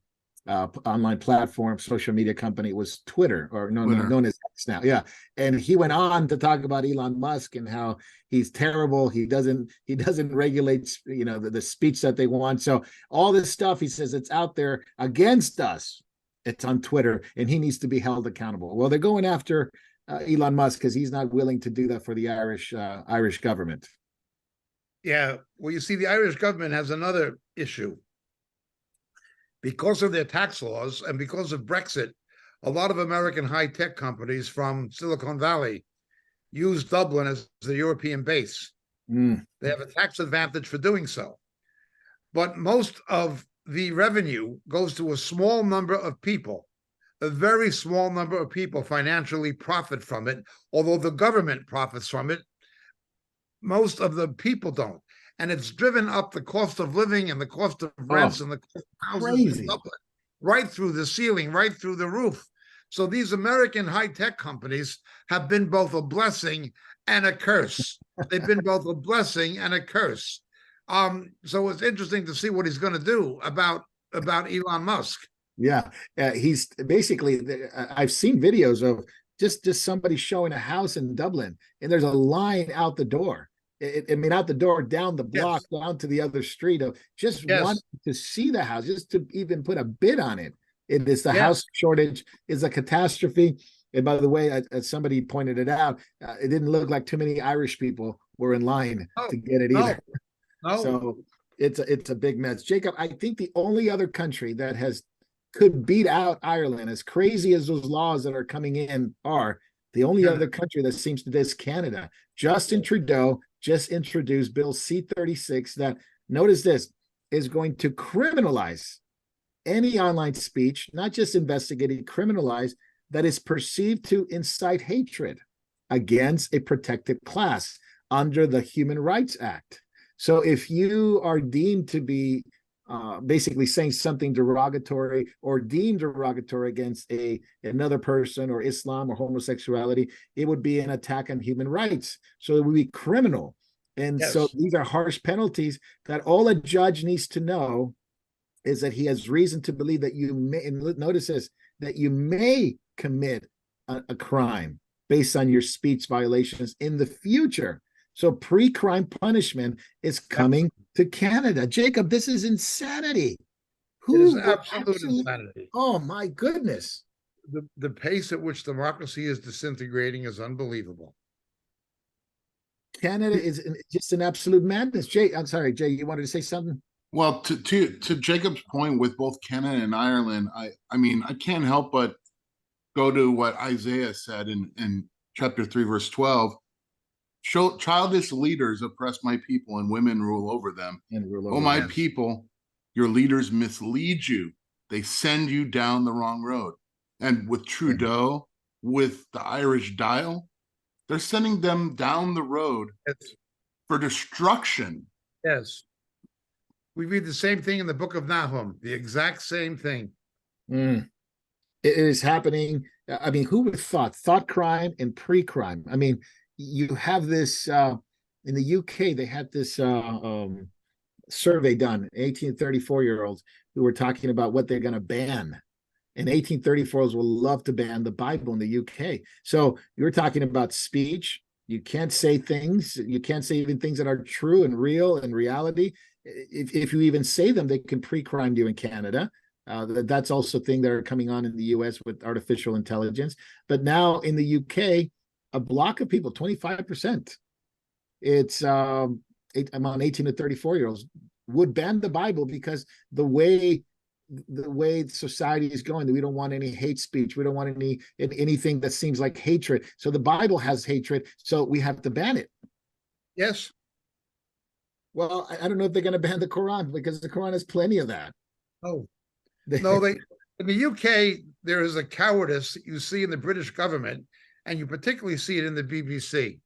Speaker 1: Online platform, social media company was Twitter, or known as X now. Yeah. And he went on to talk about Elon Musk and how he's terrible. He doesn't regulate, the speech that they want. So all this stuff, he says, it's out there against us. It's on Twitter and he needs to be held accountable. Well, they're going after Elon Musk because he's not willing to do that for the Irish government.
Speaker 2: Yeah. Well, you see, the Irish government has another issue. Because of their tax laws and because of Brexit, a lot of American high-tech companies from Silicon Valley use Dublin as the European base. They have a tax advantage for doing so. But most of the revenue goes to a small number of people. A very small number of people financially profit from it, although the government profits from it. Most of the people don't. And it's driven up the cost of living and the cost of rents and the cost of houses in Dublin, right through the ceiling, right through the roof. So these American high-tech companies have been both a blessing and a curse. They've been both a blessing and a curse. So it's interesting to see what he's going to do about Elon Musk.
Speaker 1: Yeah, he's basically, I've seen videos of just somebody showing a house in Dublin, and there's a line out the door. Out the door, down the block, down to the other street of just wanting to see the house, just to even put a bid on it. It is the house shortage is a catastrophe. And by the way, as somebody pointed it out, it didn't look like too many Irish people were in line to get it either. No. So it's a big mess. Jacob, I think the only other country that could beat out Ireland, as crazy as those laws that are coming in are, the only other country that seems to do is Canada. Justin Trudeau just introduced Bill C-36 that, notice this, is going to criminalize any online speech, not just investigating, criminalize, that is perceived to incite hatred against a protected class under the Human Rights Act. So if you are deemed to be basically saying something derogatory or deemed derogatory against another person or Islam or homosexuality, it would be an attack on human rights. So it would be criminal. And so these are harsh penalties that all a judge needs to know is that he has reason to believe that you may, and notice this, that you may commit a crime based on your speech violations in the future. So pre-crime punishment is coming to Canada. Jacob, this is insanity.
Speaker 2: It is
Speaker 1: Who would
Speaker 2: absolute insanity.
Speaker 1: Oh my goodness.
Speaker 2: The pace at which democracy is disintegrating is unbelievable.
Speaker 1: Canada is just an absolute madness. Jay, I'm sorry, Jay, you wanted to say something?
Speaker 3: Well, to Jacob's point with both Canada and Ireland, I mean, I can't help but go to what Isaiah said in chapter 3, verse 12. Childish leaders oppress my people, and women rule over them. Oh, my people, your leaders mislead you. They send you down the wrong road. And with Trudeau, with the Irish Dial, they're sending them down the road for destruction.
Speaker 2: Yes. We read the same thing in the book of Nahum, the exact same thing.
Speaker 1: It is happening. I mean, who would have thought crime and pre-crime? I mean, you have this in the UK, they had this survey done, 18-34-year-olds who were talking about what they're going to ban. And 18-34-year-olds will love to ban the Bible in the UK. So you're talking about speech. You can't say things. You can't say even things that are true and real and reality. If you even say them, they can pre-crime you in Canada. That's also a thing that are coming on in the US with artificial intelligence. But now in the UK, a block of people, 25%, it's among 18-34-year-olds would ban the Bible because the way society is going, that we don't want any hate speech, we don't want anything that seems like hatred. So the Bible has hatred, so we have to ban it.
Speaker 2: Yes.
Speaker 1: Well, I don't know if they're going to ban the Quran, because the Quran has plenty of that.
Speaker 2: Oh, no, they in the UK, there is a cowardice that you see in the British government, and you particularly see it in the BBC,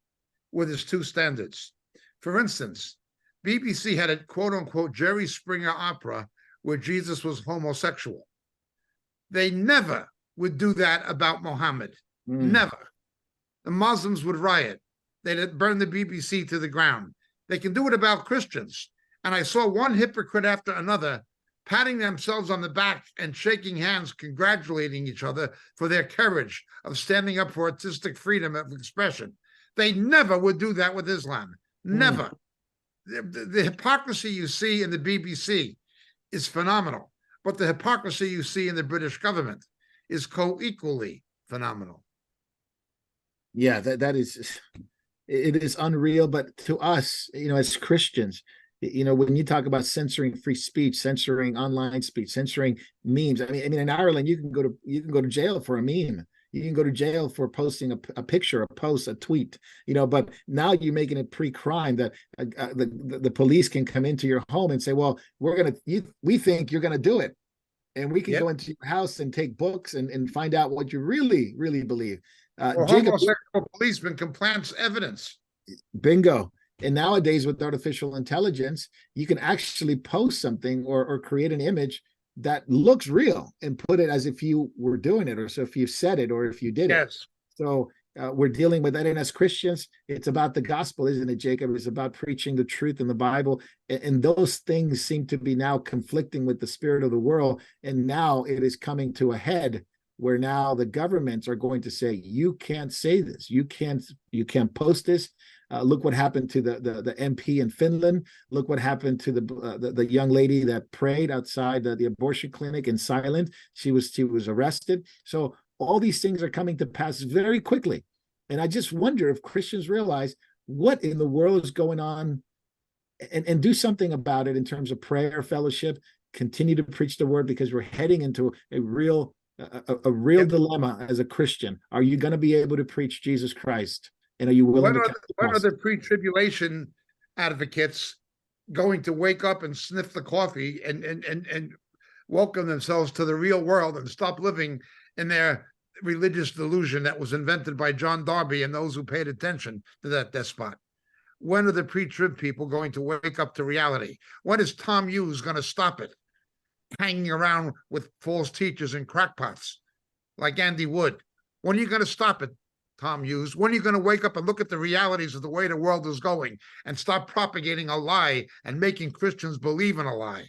Speaker 2: with its two standards. For instance, BBC had a quote-unquote Jerry Springer opera where Jesus was homosexual. They never would do that about Muhammad. Never. The Muslims would riot. They'd burn the BBC to the ground. They can do it about Christians. And I saw one hypocrite after another patting themselves on the back and shaking hands, congratulating each other for their courage of standing up for artistic freedom of expression. They never would do that with Islam. Never. The hypocrisy you see in the BBC is phenomenal, but the hypocrisy you see in the British government is co-equally phenomenal.
Speaker 1: Yeah, that is, it is unreal. But to us, as Christians, when you talk about censoring free speech, censoring online speech, censoring memes, I mean, in Ireland, you can go to jail for a meme. You can go to jail for posting a picture, a post, a tweet, but now you're making it pre-crime that the police can come into your home and say, well, we think you're going to do it. And we can go into your house and take books and find out what you really, really believe.
Speaker 2: Jacob, homosexual policeman can plant evidence.
Speaker 1: Bingo. And nowadays with artificial intelligence, you can actually post something or create an image that looks real and put it as if you were doing it, or so if you said it, or if you did it. So we're dealing with that. And as Christians, it's about the gospel, isn't it, Jacob? It's about preaching the truth in the Bible. And those things seem to be now conflicting with the spirit of the world. And now it is coming to a head where now the governments are going to say, you can't say this. You can't post this. Look what happened to the MP in Finland. Look what happened to the young lady that prayed outside the abortion clinic in silence. She was arrested. So all these things are coming to pass very quickly. And I just wonder if Christians realize what in the world is going on and do something about it in terms of prayer, fellowship, continue to preach the word, because we're heading into a real dilemma as a Christian. Are you going to be able to preach Jesus Christ? And are you willing to?
Speaker 2: When are the pre-tribulation advocates going to wake up and sniff the coffee and welcome themselves to the real world and stop living in their religious delusion that was invented by John Darby and those who paid attention to that despot? When are the pre-trib people going to wake up to reality? When is Tom Hughes going to stop it? Hanging around with false teachers and crackpots like Andy Wood. When are you going to stop it, Tom Hughes? When are you going to wake up and look at the realities of the way the world is going and stop propagating a lie and making Christians believe in a lie?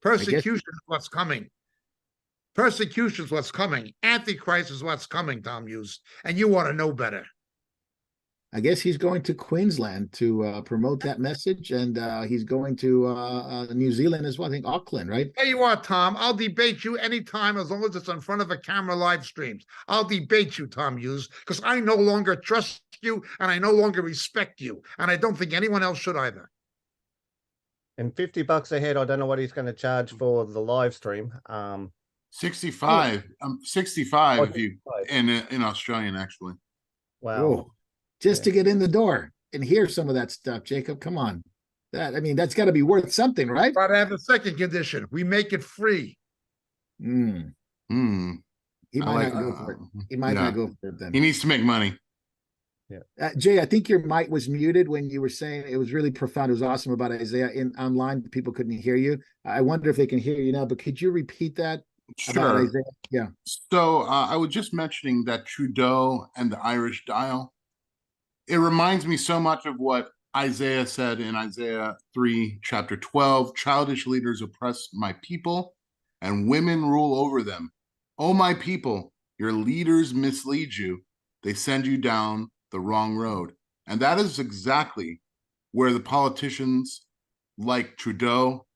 Speaker 2: Persecution is what's coming. Persecution is what's coming. Antichrist is what's coming, Tom Hughes, and you want to know better.
Speaker 1: I guess he's going to Queensland to promote that message, and he's going to New Zealand as well. I think Auckland, right?
Speaker 2: There you are, Tom. I'll debate you anytime as long as it's in front of a camera live streams. I'll debate you, Tom Hughes, because I no longer trust you and I no longer respect you. And I don't think anyone else should either.
Speaker 4: And $50 a head, I don't know what he's going to charge for the live stream.
Speaker 3: 65. 65
Speaker 4: Oh,
Speaker 3: if you
Speaker 4: 65.
Speaker 3: in Australian actually.
Speaker 4: Wow.
Speaker 1: Oh, just to get in the door and hear some of that stuff, Jacob. Come on. That's got to be worth something, right?
Speaker 2: But I have a second condition. We make it free.
Speaker 1: Mm.
Speaker 3: Hmm.
Speaker 1: He
Speaker 3: I
Speaker 1: might
Speaker 3: like
Speaker 1: not go
Speaker 3: that.
Speaker 1: for it. He might
Speaker 3: Yeah.
Speaker 1: not go for it then.
Speaker 3: He needs to make money.
Speaker 1: Jay, I think your mic was muted when you were saying it was really profound. It was awesome about Isaiah. In online, people couldn't hear you. I wonder if they can hear you now, but could you repeat that about
Speaker 3: Sure.
Speaker 1: Isaiah? Yeah.
Speaker 3: So I was just mentioning that Trudeau and the Irish dial. It reminds me so much of what Isaiah said in Isaiah 3, chapter 12. Childish leaders oppress my people, and women rule over them. Oh, my people, your leaders mislead you. They send you down the wrong road. And that is exactly where the politicians like Trudeau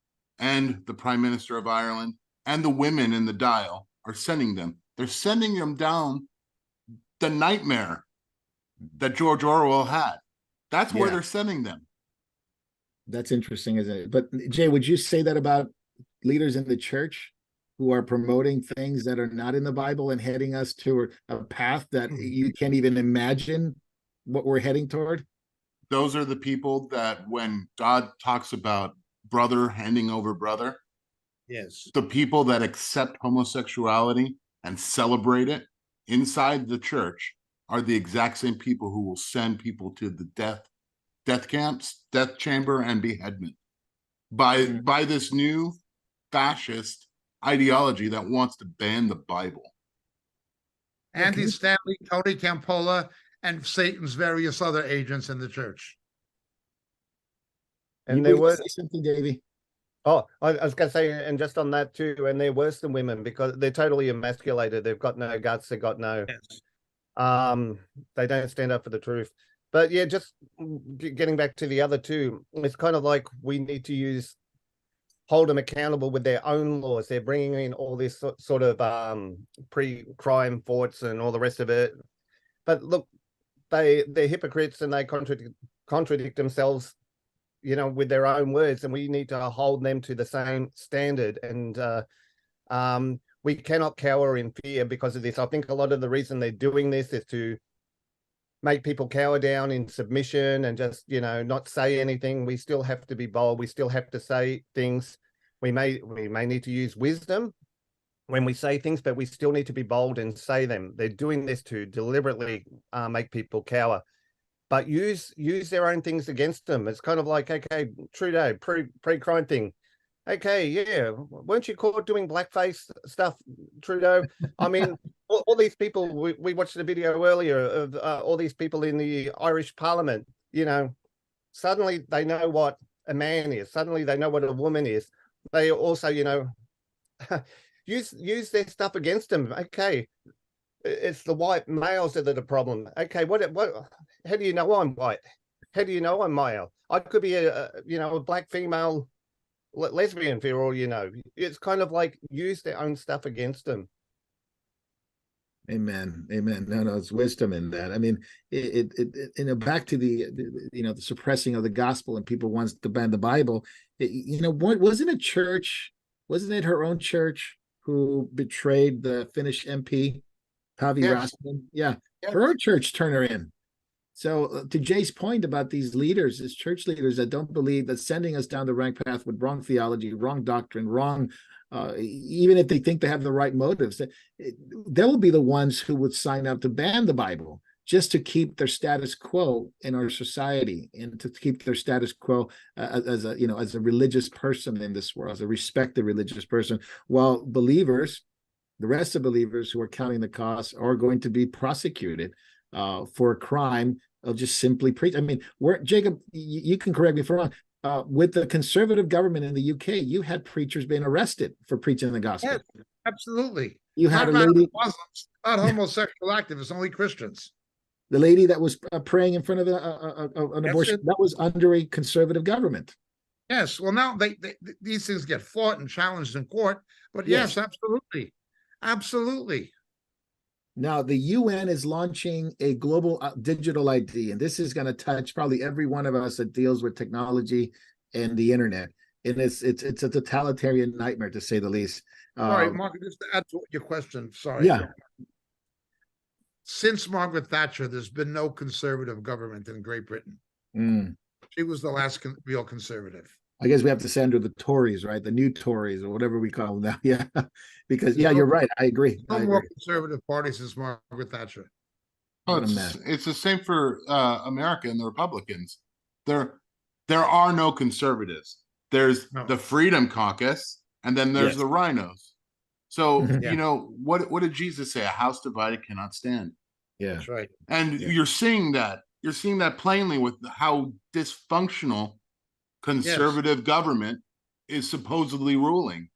Speaker 3: and the Prime Minister of Ireland and the women in the dial are sending them. They're sending them down the nightmare that George Orwell had. That's where they're sending them.
Speaker 1: That's interesting, isn't it? But Jay, would you say that about leaders in the church who are promoting things that are not in the Bible and heading us to a path that you can't even imagine what we're heading toward?
Speaker 3: Those are the people that when God talks about brother handing over brother,
Speaker 2: Yes.
Speaker 3: the people that accept homosexuality and celebrate it inside the church are the exact same people who will send people to the death camps, death chamber, and beheadment by this new fascist ideology that wants to ban the Bible.
Speaker 2: Andy Stanley, Tony Campola, and Satan's various other agents in the church.
Speaker 4: And there were
Speaker 1: say something, Davey.
Speaker 4: Oh, I was going to say, and just on that too, and they're worse than women because they're totally emasculated. They've got no guts. They've got no, they don't stand up for the truth. But yeah, just getting back to the other two, it's kind of like we need to hold them accountable with their own laws. They're bringing in all this sort of pre-crime forts and all the rest of it. But look, they're hypocrites and they contradict themselves, with their own words, and we need to hold them to the same standard. And we cannot cower in fear because of this. I think a lot of the reason they're doing this is to make people cower down in submission and just, not say anything. We still have to be bold. We still have to say things. We may need to use wisdom when we say things, but we still need to be bold and say them. They're doing this to deliberately make people cower. But use their own things against them. It's kind of like, okay, Trudeau, pre-crime thing. Okay, yeah, weren't you caught doing blackface stuff, Trudeau? I mean, all these people, we watched a video earlier of all these people in the Irish Parliament, suddenly they know what a man is. Suddenly they know what a woman is. They also, use their stuff against them. Okay, it's the white males that are the problem. Okay, what? How do you know I'm white? How do you know I'm male? I could be a black female lesbian for all you know. It's kind of like use their own stuff against them.
Speaker 1: Amen. No, it's wisdom in that. I mean, it back to the suppressing of the gospel and people wants to ban the Bible. What wasn't a church? Wasn't it her own church who betrayed the Finnish MP, Pavi Rasmussen? Yeah, her church turned her in. So to Jay's point about these leaders, these church leaders that don't believe, that sending us down the wrong path with wrong theology, wrong doctrine, wrong, even if they think they have the right motives, they'll be the ones who would sign up to ban the Bible just to keep their status quo in our society and to keep their status quo as a religious person in this world, as a respected religious person, while believers, the rest of believers who are counting the costs, are going to be prosecuted for a crime of just simply preach. I mean, Jacob, you can correct me if I'm wrong. With the conservative government in the UK, you had preachers being arrested for preaching the gospel.
Speaker 2: Absolutely.
Speaker 1: You had a
Speaker 2: Not
Speaker 1: lady,
Speaker 2: Muslims, not homosexual activists, only Christians.
Speaker 1: the lady that was praying in front of an
Speaker 2: That's
Speaker 1: abortion,
Speaker 2: it.
Speaker 1: that was under a conservative government.
Speaker 2: Yes. Well, now these things get fought and challenged in court, but
Speaker 1: Yes.
Speaker 2: yes, absolutely. Absolutely.
Speaker 1: Now, the UN is launching a global digital ID, and this is going to touch probably every one of us that deals with technology and the internet. And it's a totalitarian nightmare, to say the least.
Speaker 2: Sorry, Mark, just to add to your question. Sorry.
Speaker 1: Yeah.
Speaker 2: Since Margaret Thatcher, there's been no conservative government in Great Britain.
Speaker 1: Mm.
Speaker 2: She was the last real conservative.
Speaker 1: I guess we have to say under the Tories, right? The new Tories or whatever we call them now. Yeah. Because, yeah, you're right. I agree.
Speaker 2: No
Speaker 1: I
Speaker 2: more
Speaker 1: agree.
Speaker 2: conservative parties since Margaret Thatcher.
Speaker 3: Oh,
Speaker 1: What a mess.
Speaker 3: it's the same for America and the Republicans. There are no conservatives. There's
Speaker 2: No.
Speaker 3: the Freedom Caucus, and then there's
Speaker 1: Yes.
Speaker 3: the rhinos. So
Speaker 1: Yeah.
Speaker 3: you know what did Jesus say? A house divided cannot stand.
Speaker 1: Yeah.
Speaker 2: That's right.
Speaker 3: And
Speaker 1: Yeah.
Speaker 3: you're seeing that. You're seeing that plainly with how dysfunctional conservative government is supposedly ruling.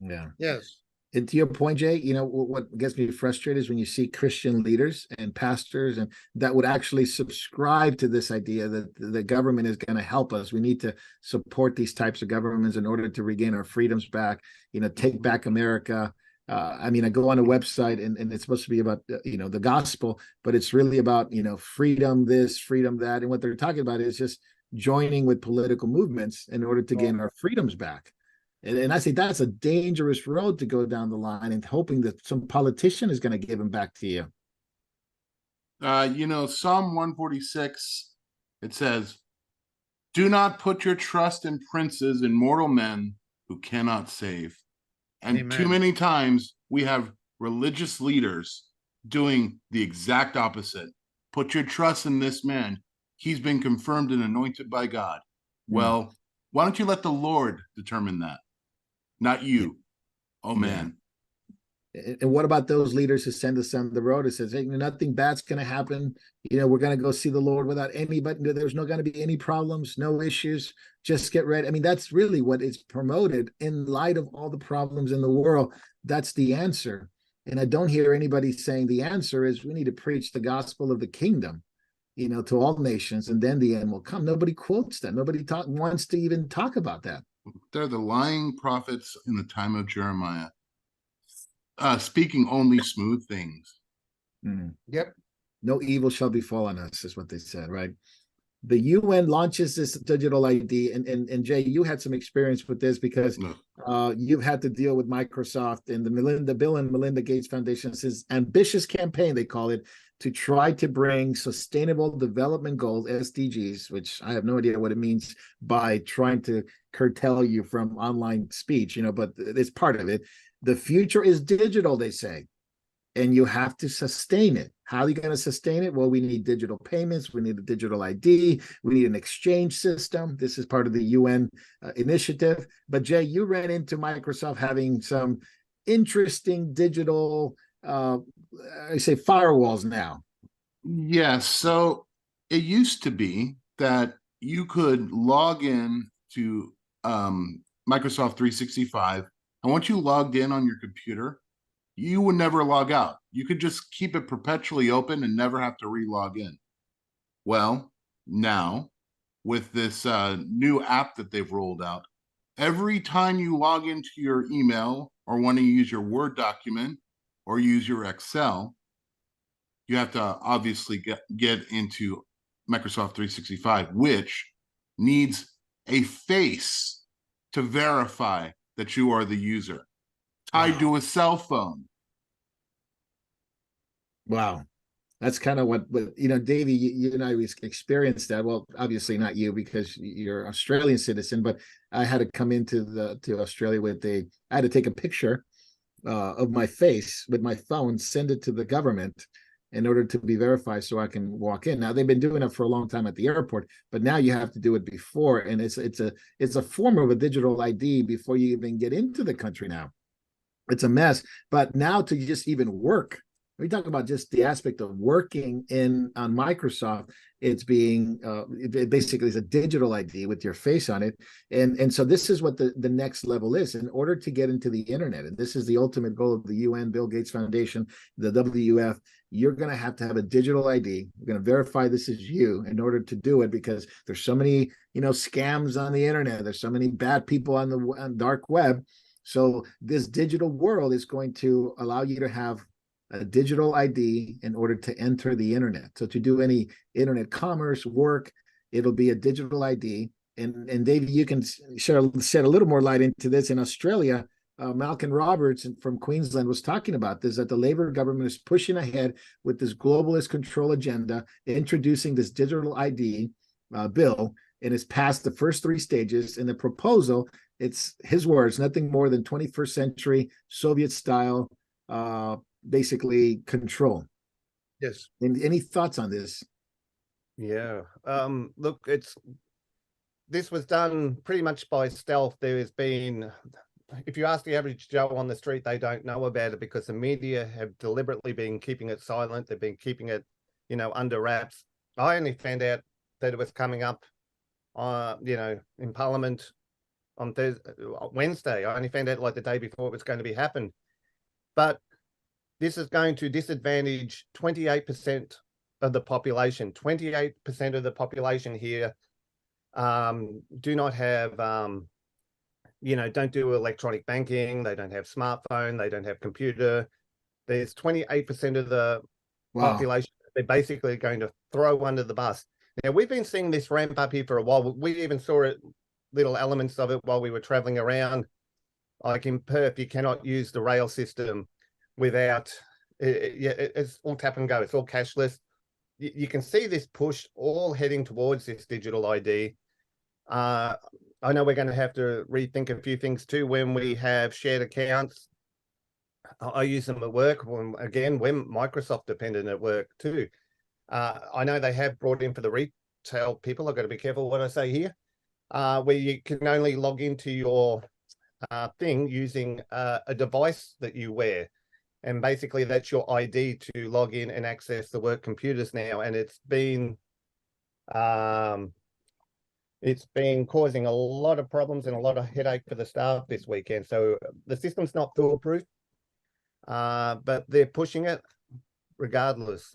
Speaker 1: Yeah.
Speaker 2: Yes.
Speaker 1: And to your point, Jay, you know, what gets me frustrated is when you see Christian leaders and pastors and that would actually subscribe to this idea that the government is going to help us. We need to support these types of governments in order to regain our freedoms back, you know, take back America. I mean, I go on a website and it's supposed to be about, you know, the gospel, but it's really about, you know, freedom, this, freedom, that. And what they're talking about is just joining with political movements in order to gain our freedoms back. And I say that's a dangerous road to go down the line and hoping that some politician is going to give them back to you.
Speaker 3: You know, Psalm 146, it says, "Do not put your trust in princes and mortal men who cannot save." And
Speaker 2: Amen.
Speaker 3: too many times we have religious leaders doing the exact opposite. Put your trust in this man. He's been confirmed and anointed by God. Well, why don't you let the Lord determine that? Not you. Oh, man.
Speaker 1: And what about those leaders who send us on the road? It says, hey, nothing bad's going to happen. You know, we're going to go see the Lord without anybody. There's not going to be any problems, no issues. Just get ready. I mean, that's really what is promoted in light of all the problems in the world. That's the answer. And I don't hear anybody saying the answer is we need to preach the gospel of the kingdom, you know, to all nations, and then the end will come. Nobody quotes that. Nobody wants to even talk about that.
Speaker 3: They're the lying prophets in the time of Jeremiah, speaking only smooth things.
Speaker 2: Yep.
Speaker 1: No evil shall befall on us, is what they said, right? The UN launches this digital ID, and Jay, you had some experience with this because you've had to deal with Microsoft and the Bill and Melinda Gates Foundation's ambitious campaign, they call it, to try to bring Sustainable Development Goals, SDGs, which I have no idea what it means, by trying to curtail you from online speech, you know, but it's part of it. The future is digital, they say, and you have to sustain it. How are you going to sustain it? Well, we need digital payments. We need a digital ID. We need an exchange system. This is part of the UN initiative. But Jay, you ran into Microsoft having some interesting digital, I say firewalls now.
Speaker 3: Yes. So it used to be that you could log in to Microsoft 365. And once you logged in on your computer, you would never log out. You could just keep it perpetually open and never have to re-log in. Well, now with this new app that they've rolled out, every time you log into your email or want to use your Word document or use your Excel, you have to obviously get into Microsoft 365, which needs a face to verify that you are the user, tied to a cell phone.
Speaker 1: Wow. That's kind of what you know, Davey, you and I experienced that. Well, obviously not you because you're an Australian citizen, but I had to come into to Australia with I had to take a picture of my face with my phone, send it to the government in order to be verified so I can walk in. Now they've been doing it for a long time at the airport, but now you have to do it before, and it's a form of a digital ID before you even get into the country now. It's a mess. But now to just even work, we talk about just the aspect of working on Microsoft, It's being it basically is a digital ID with your face on it. And so this is what the next level is. In order to get into the internet, and this is the ultimate goal of the UN, Bill Gates Foundation, the WF, you're going to have a digital ID. We're going to verify this is you in order to do it, because there's so many, scams on the internet. There's so many bad people on the dark web. So this digital world is going to allow you to have a digital ID in order to enter the internet. So to do any internet commerce work, it'll be a digital ID. And Dave, you can shed a little more light into this. In Australia, Malcolm Roberts from Queensland was talking about this, that the Labor government is pushing ahead with this globalist control agenda, introducing this digital ID bill, and it's passed the first 3 stages. In the proposal, it's his words, nothing more than 21st century Soviet style, basically control.
Speaker 2: Yes.
Speaker 1: And any thoughts on this?
Speaker 4: Yeah. Look, this was done pretty much by stealth. There has been, if you ask the average Joe on the street, they don't know about it because the media have deliberately been keeping it silent. They've been keeping it, under wraps. I only found out that it was coming up, in Parliament on Wednesday. I only found out like the day before it was going to be happened. But this is going to disadvantage 28% of the population. 28% of the population here do not have, don't do electronic banking. They don't have smartphone. They don't have computer. There's 28% of the population they're basically going to throw under the bus. Now, we've been seeing this ramp up here for a while. We even saw it, little elements of it while we were traveling around. Like in Perth, you cannot use the rail system without, it's all tap and go. It's all cashless. You can see this push all heading towards this digital ID. I know we're going to have to rethink a few things too when we have shared accounts. I use them at work. Again, we're Microsoft dependent at work too. I know they have brought in for the retail people. I've got to be careful what I say here, where you can only log into your thing using a device that you wear. And basically that's your ID to log in and access the work computers now. And it's been causing a lot of problems and a lot of headache for the staff this weekend. So the system's not foolproof, but they're pushing it regardless.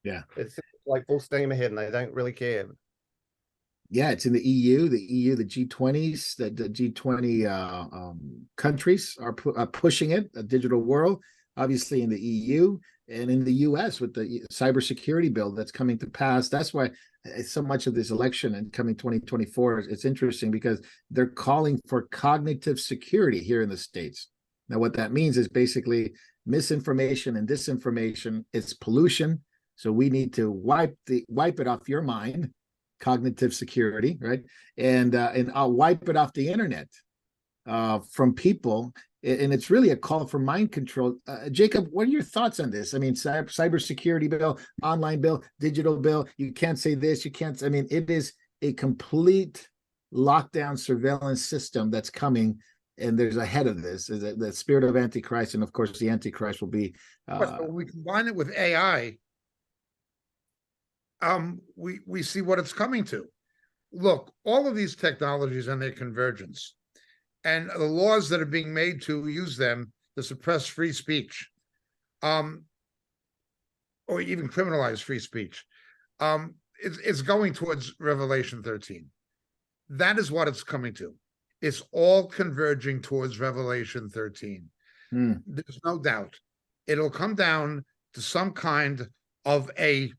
Speaker 4: It's like full steam ahead and they don't really care.
Speaker 1: Yeah, it's in the EU, the G20s, the G20 countries are pushing it, a digital world, obviously in the EU and in the US with the cybersecurity bill that's coming to pass. That's why so much of this election and coming 2024, it's interesting because they're calling for cognitive security here in the States. Now, what that means is basically misinformation and disinformation. It's pollution. So we need to wipe it off your mind. Cognitive security, right? And I'll wipe it off the internet from people. And it's really a call for mind control. Jacob, what are your thoughts on this? I mean, cybersecurity bill, online bill, digital bill. You can't say this. You can't. I mean, it is a complete lockdown surveillance system that's coming. And there's ahead of this is the spirit of Antichrist. And of course, the Antichrist will be.
Speaker 2: When we combine it with AI, we see what it's coming to. Look, all of these technologies and their convergence and the laws that are being made to use them to suppress free speech, or even criminalize free speech, it's going towards Revelation 13. That is what it's coming to. It's all converging towards Revelation 13. There's no doubt. It'll come down to some kind of a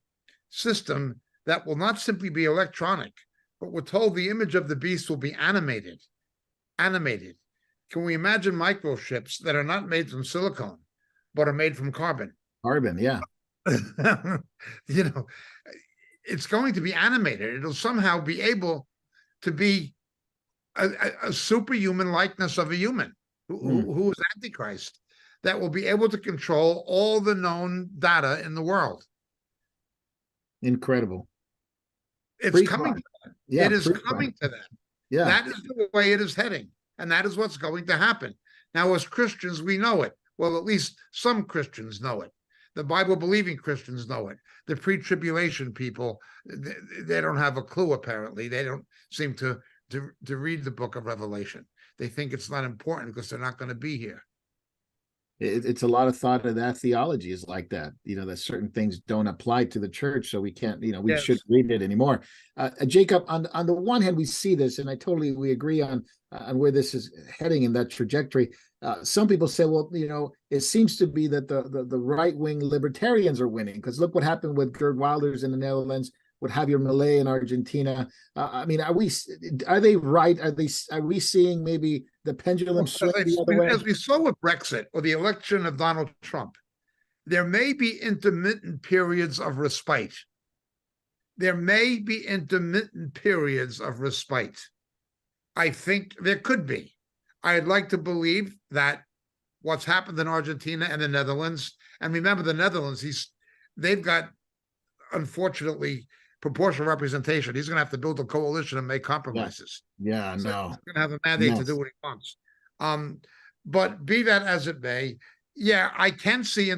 Speaker 2: system that will not simply be electronic, but we're told the image of the beast will be animated. Can we imagine microchips that are not made from silicone, but are made from carbon?
Speaker 1: Carbon, yeah.
Speaker 2: It's going to be animated. It'll somehow be able to be a superhuman likeness of a human who is Antichrist, that will be able to control all the known data in the world.
Speaker 1: Incredible.
Speaker 2: It's coming to that.
Speaker 1: Yeah,
Speaker 2: it is coming to that.
Speaker 1: Yeah.
Speaker 2: That is the way it is heading. And that is what's going to happen. Now, as Christians, we know it. Well, at least some Christians know it. The Bible-believing Christians know it. The pre-tribulation people, they don't have a clue, apparently. They don't seem to read the book of Revelation. They think it's not important because they're not going to be here.
Speaker 1: It's a lot of thought of that theology is like that, that certain things don't apply to the church, so we can't, we
Speaker 2: Yes.
Speaker 1: shouldn't read it anymore. Jacob, on the one hand, we see this, and we agree on where this is heading in that trajectory. Some people say, well, it seems to be that the right-wing libertarians are winning, because look what happened with Gerd Wilders in the Netherlands, what Javier Milei in Argentina. Are they right? Are we seeing maybe the pendulum swing the other way?
Speaker 2: As we saw with Brexit or the election of Donald Trump, there may be intermittent periods of respite. There may be intermittent periods of respite. I think there could be. I'd like to believe that what's happened in Argentina and the Netherlands, and remember the Netherlands, they've got, unfortunately, proportional representation. He's going to have to build a coalition and make compromises.
Speaker 1: Yeah,
Speaker 2: so
Speaker 1: no.
Speaker 2: he's going to have a mandate to do what he wants. But be that as it may, yeah, I can see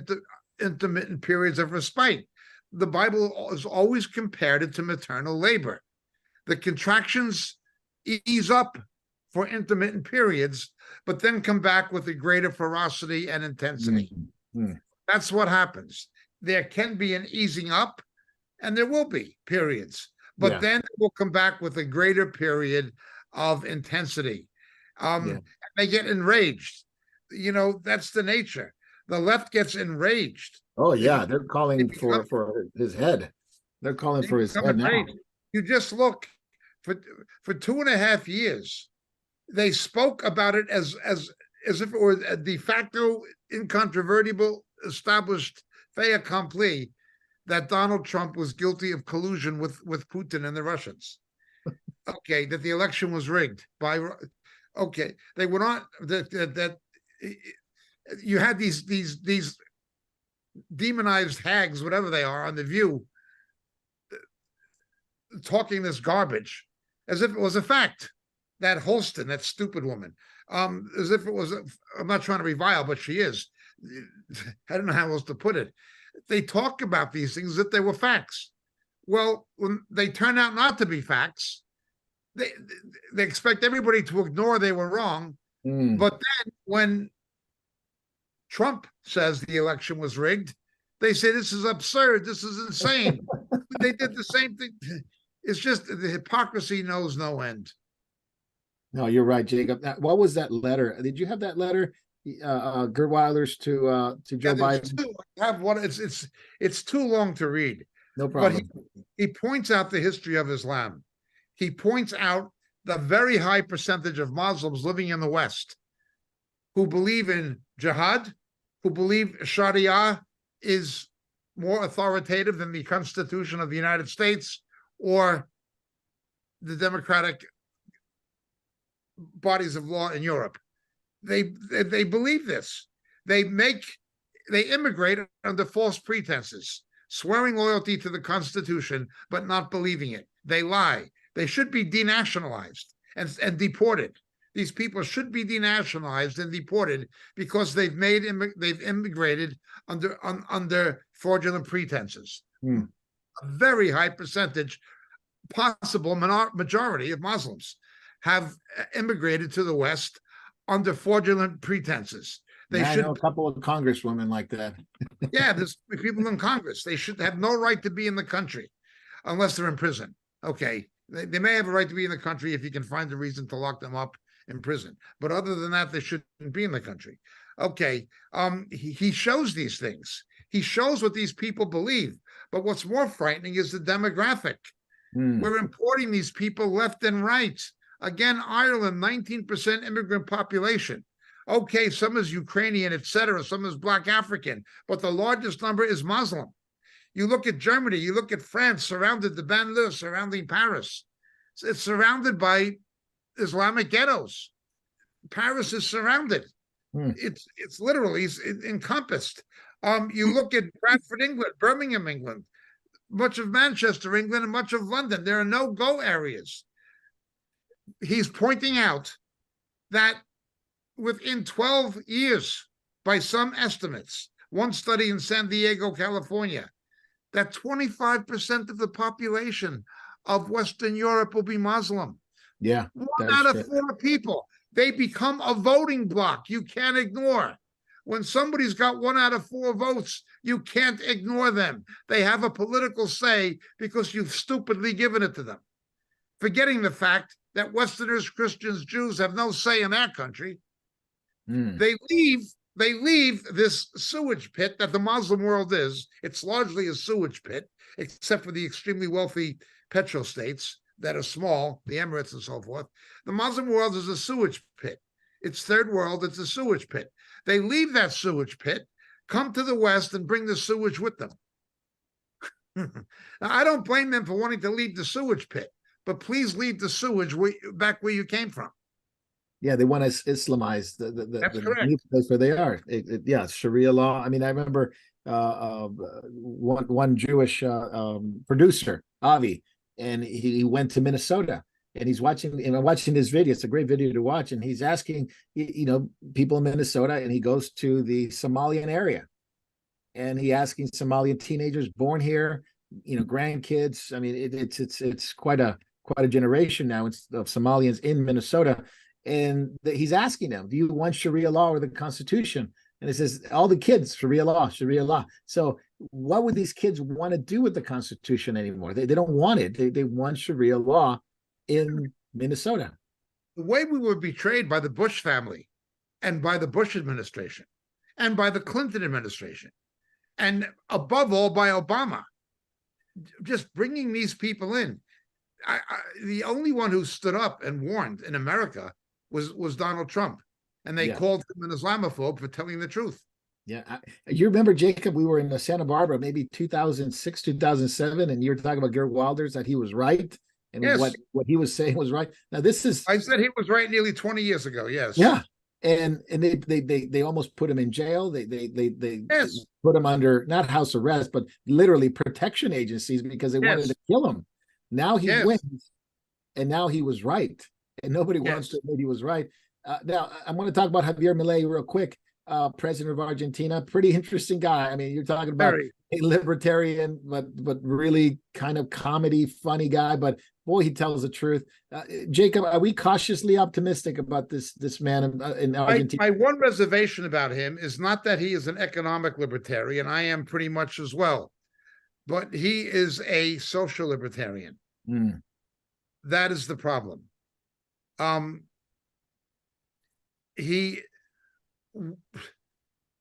Speaker 2: intermittent periods of respite. The Bible is always compared it to maternal labor. The contractions ease up for intermittent periods, but then come back with a greater ferocity and intensity.
Speaker 1: Mm-hmm.
Speaker 2: That's what happens. There can be an easing up, and there will be periods, but then we'll come back with a greater period of intensity. They get enraged. That's the nature. The left gets enraged.
Speaker 1: Oh yeah, they're calling for his head. They're calling for his head now.
Speaker 2: You just look for 2.5 years. They spoke about it as if it were a de facto, incontrovertible, established fait accompli that Donald Trump was guilty of collusion with Putin and the Russians. Okay, that the election was rigged by. Okay, they were not that you had these demonized hags, whatever they are, on The View, talking this garbage as if it was a fact. That Holston, that stupid woman, as if it was. I'm not trying to revile, but she is. I don't know how else to put it. They talk about these things as if they were facts. Well, when they turn out not to be facts, they expect everybody to ignore they were wrong. But then when Trump says the election was rigged, they say this is absurd, this is insane. They did the same thing. It's just the hypocrisy knows no end.
Speaker 1: No, you're right, Jacob. What was that letter? Did you have that letter, Gerd Wilders to Joe Biden?
Speaker 2: I have one. It's too long to read.
Speaker 1: No problem.
Speaker 2: But he points out the history of Islam. He points out the very high percentage of Muslims living in the West who believe in jihad, who believe Sharia is more authoritative than the Constitution of the United States or the democratic bodies of law in Europe. They believe this. They immigrate under false pretenses, swearing loyalty to the Constitution, but not believing it. They lie. They should be denationalized and deported. These people should be denationalized and deported because they've immigrated under fraudulent pretenses. A very high percentage, possible majority of Muslims have immigrated to the West under fraudulent pretenses.
Speaker 1: I know a couple of congresswomen like that.
Speaker 2: Yeah, there's people in Congress. They should have no right to be in the country unless they're in prison. Okay, they may have a right to be in the country if you can find a reason to lock them up in prison. But other than that, they shouldn't be in the country. Okay, he shows these things. He shows what these people believe. But what's more frightening is the demographic. We're importing these people left and right. Again, Ireland, 19% immigrant population. Okay, some is Ukrainian, etc. Some is Black African, but the largest number is Muslim. You look at Germany, you look at France, surrounded the Benelux, surrounding Paris. It's surrounded by Islamic ghettos. Paris is surrounded. It's literally encompassed. You look at Bradford, England, Birmingham, England, much of Manchester, England, and much of London. There are no-go areas. He's pointing out that within 12 years, by some estimates, one study in San Diego, California, that 25% of the population of Western Europe will be Muslim.
Speaker 1: Yeah,
Speaker 2: One
Speaker 1: that is
Speaker 2: out of
Speaker 1: true.
Speaker 2: 4 people. They become a voting bloc you can't ignore. When somebody's got 1 out of 4 votes, you can't ignore them. They have a political say because you've stupidly given it to them. Forgetting the fact that Westerners, Christians, Jews have no say in our country. They leave this sewage pit that the Muslim world is. It's largely a sewage pit, except for the extremely wealthy petrostates that are small, the Emirates and so forth. The Muslim world is a sewage pit. It's third world, it's a sewage pit. They leave that sewage pit, come to the West, and bring the sewage with them. Now, I don't blame them for wanting to leave the sewage pit, but please leave the sewage back where you came from.
Speaker 1: Yeah, they want to Islamize
Speaker 2: That's
Speaker 1: the
Speaker 2: correct.
Speaker 1: new place where they are. Yeah, Sharia law. I mean, I remember one Jewish producer, Avi, and he went to Minnesota, and he's watching, and I'm watching this video. It's a great video to watch, and he's asking, people in Minnesota, and he goes to the Somalian area, and he asking Somalian teenagers born here, grandkids. I mean, it's quite a generation now of Somalians in Minnesota. And he's asking them, do you want Sharia law or the Constitution? And it says, all the kids, Sharia law, Sharia law. So what would these kids want to do with the Constitution anymore? They don't want it. They want Sharia law in Minnesota.
Speaker 2: The way we were betrayed by the Bush family and by the Bush administration and by the Clinton administration, and above all by Obama, just bringing these people in. The only one who stood up and warned in America was Donald Trump, and they called him an Islamophobe for telling the truth.
Speaker 1: Yeah, you remember, Jacob? We were in Santa Barbara, maybe 2006, 2007, and you were talking about Gerd Wilders, that he was right, and what he was saying was right. Now this is,
Speaker 2: I said he was right nearly 20 years ago. Yes.
Speaker 1: Yeah, and they almost put him in jail. They put him under not house arrest, but literally protection agencies because they wanted to kill him. Now he wins, and now he was right. And nobody wants to admit he was right. Now, I want to talk about Javier Milei real quick, president of Argentina. Pretty interesting guy. I mean, you're talking about a libertarian, but really kind of comedy, funny guy. But boy, he tells the truth. Jacob, are we cautiously optimistic about this man in Argentina?
Speaker 2: My one reservation about him is not that he is an economic libertarian. I am pretty much as well. But he is a social libertarian. That is the problem. He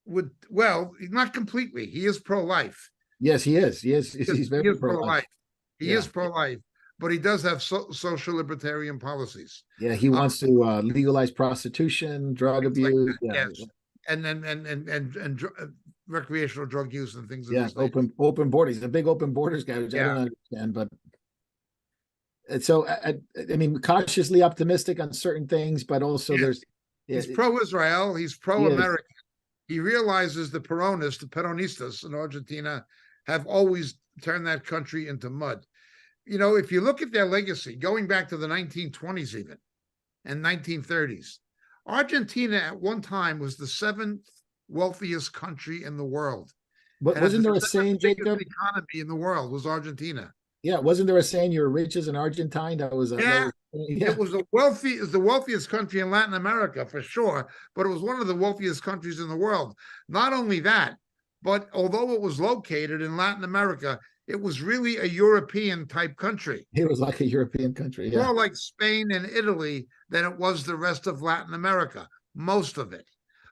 Speaker 2: would, not completely. He is pro-life.
Speaker 1: Yes, he is. He's very pro-life.
Speaker 2: He is pro-life, but he does have social libertarian policies.
Speaker 1: Yeah, he wants to legalize prostitution, drug abuse.
Speaker 2: And recreational drug use and things.
Speaker 1: Yeah, open borders. He's a big open borders guy, which I don't understand, but. So, I mean, cautiously optimistic on certain things, but also
Speaker 2: he's pro-Israel, he's pro-American. He realizes the Peronistas in Argentina have always turned that country into mud. If you look at their legacy, going back to the 1920s even, and 1930s, Argentina at one time was the 7th wealthiest country in the world.
Speaker 1: But wasn't there a saying, Jacob?
Speaker 2: The economy in the world was Argentina.
Speaker 1: Yeah, wasn't there a saying you're rich as an Argentine? It was
Speaker 2: the wealthiest country in Latin America for sure, but it was one of the wealthiest countries in the world. Not only that, but although it was located in Latin America, it was really a European type country.
Speaker 1: It was like a European country,
Speaker 2: more like Spain and Italy than it was the rest of Latin America, most of it.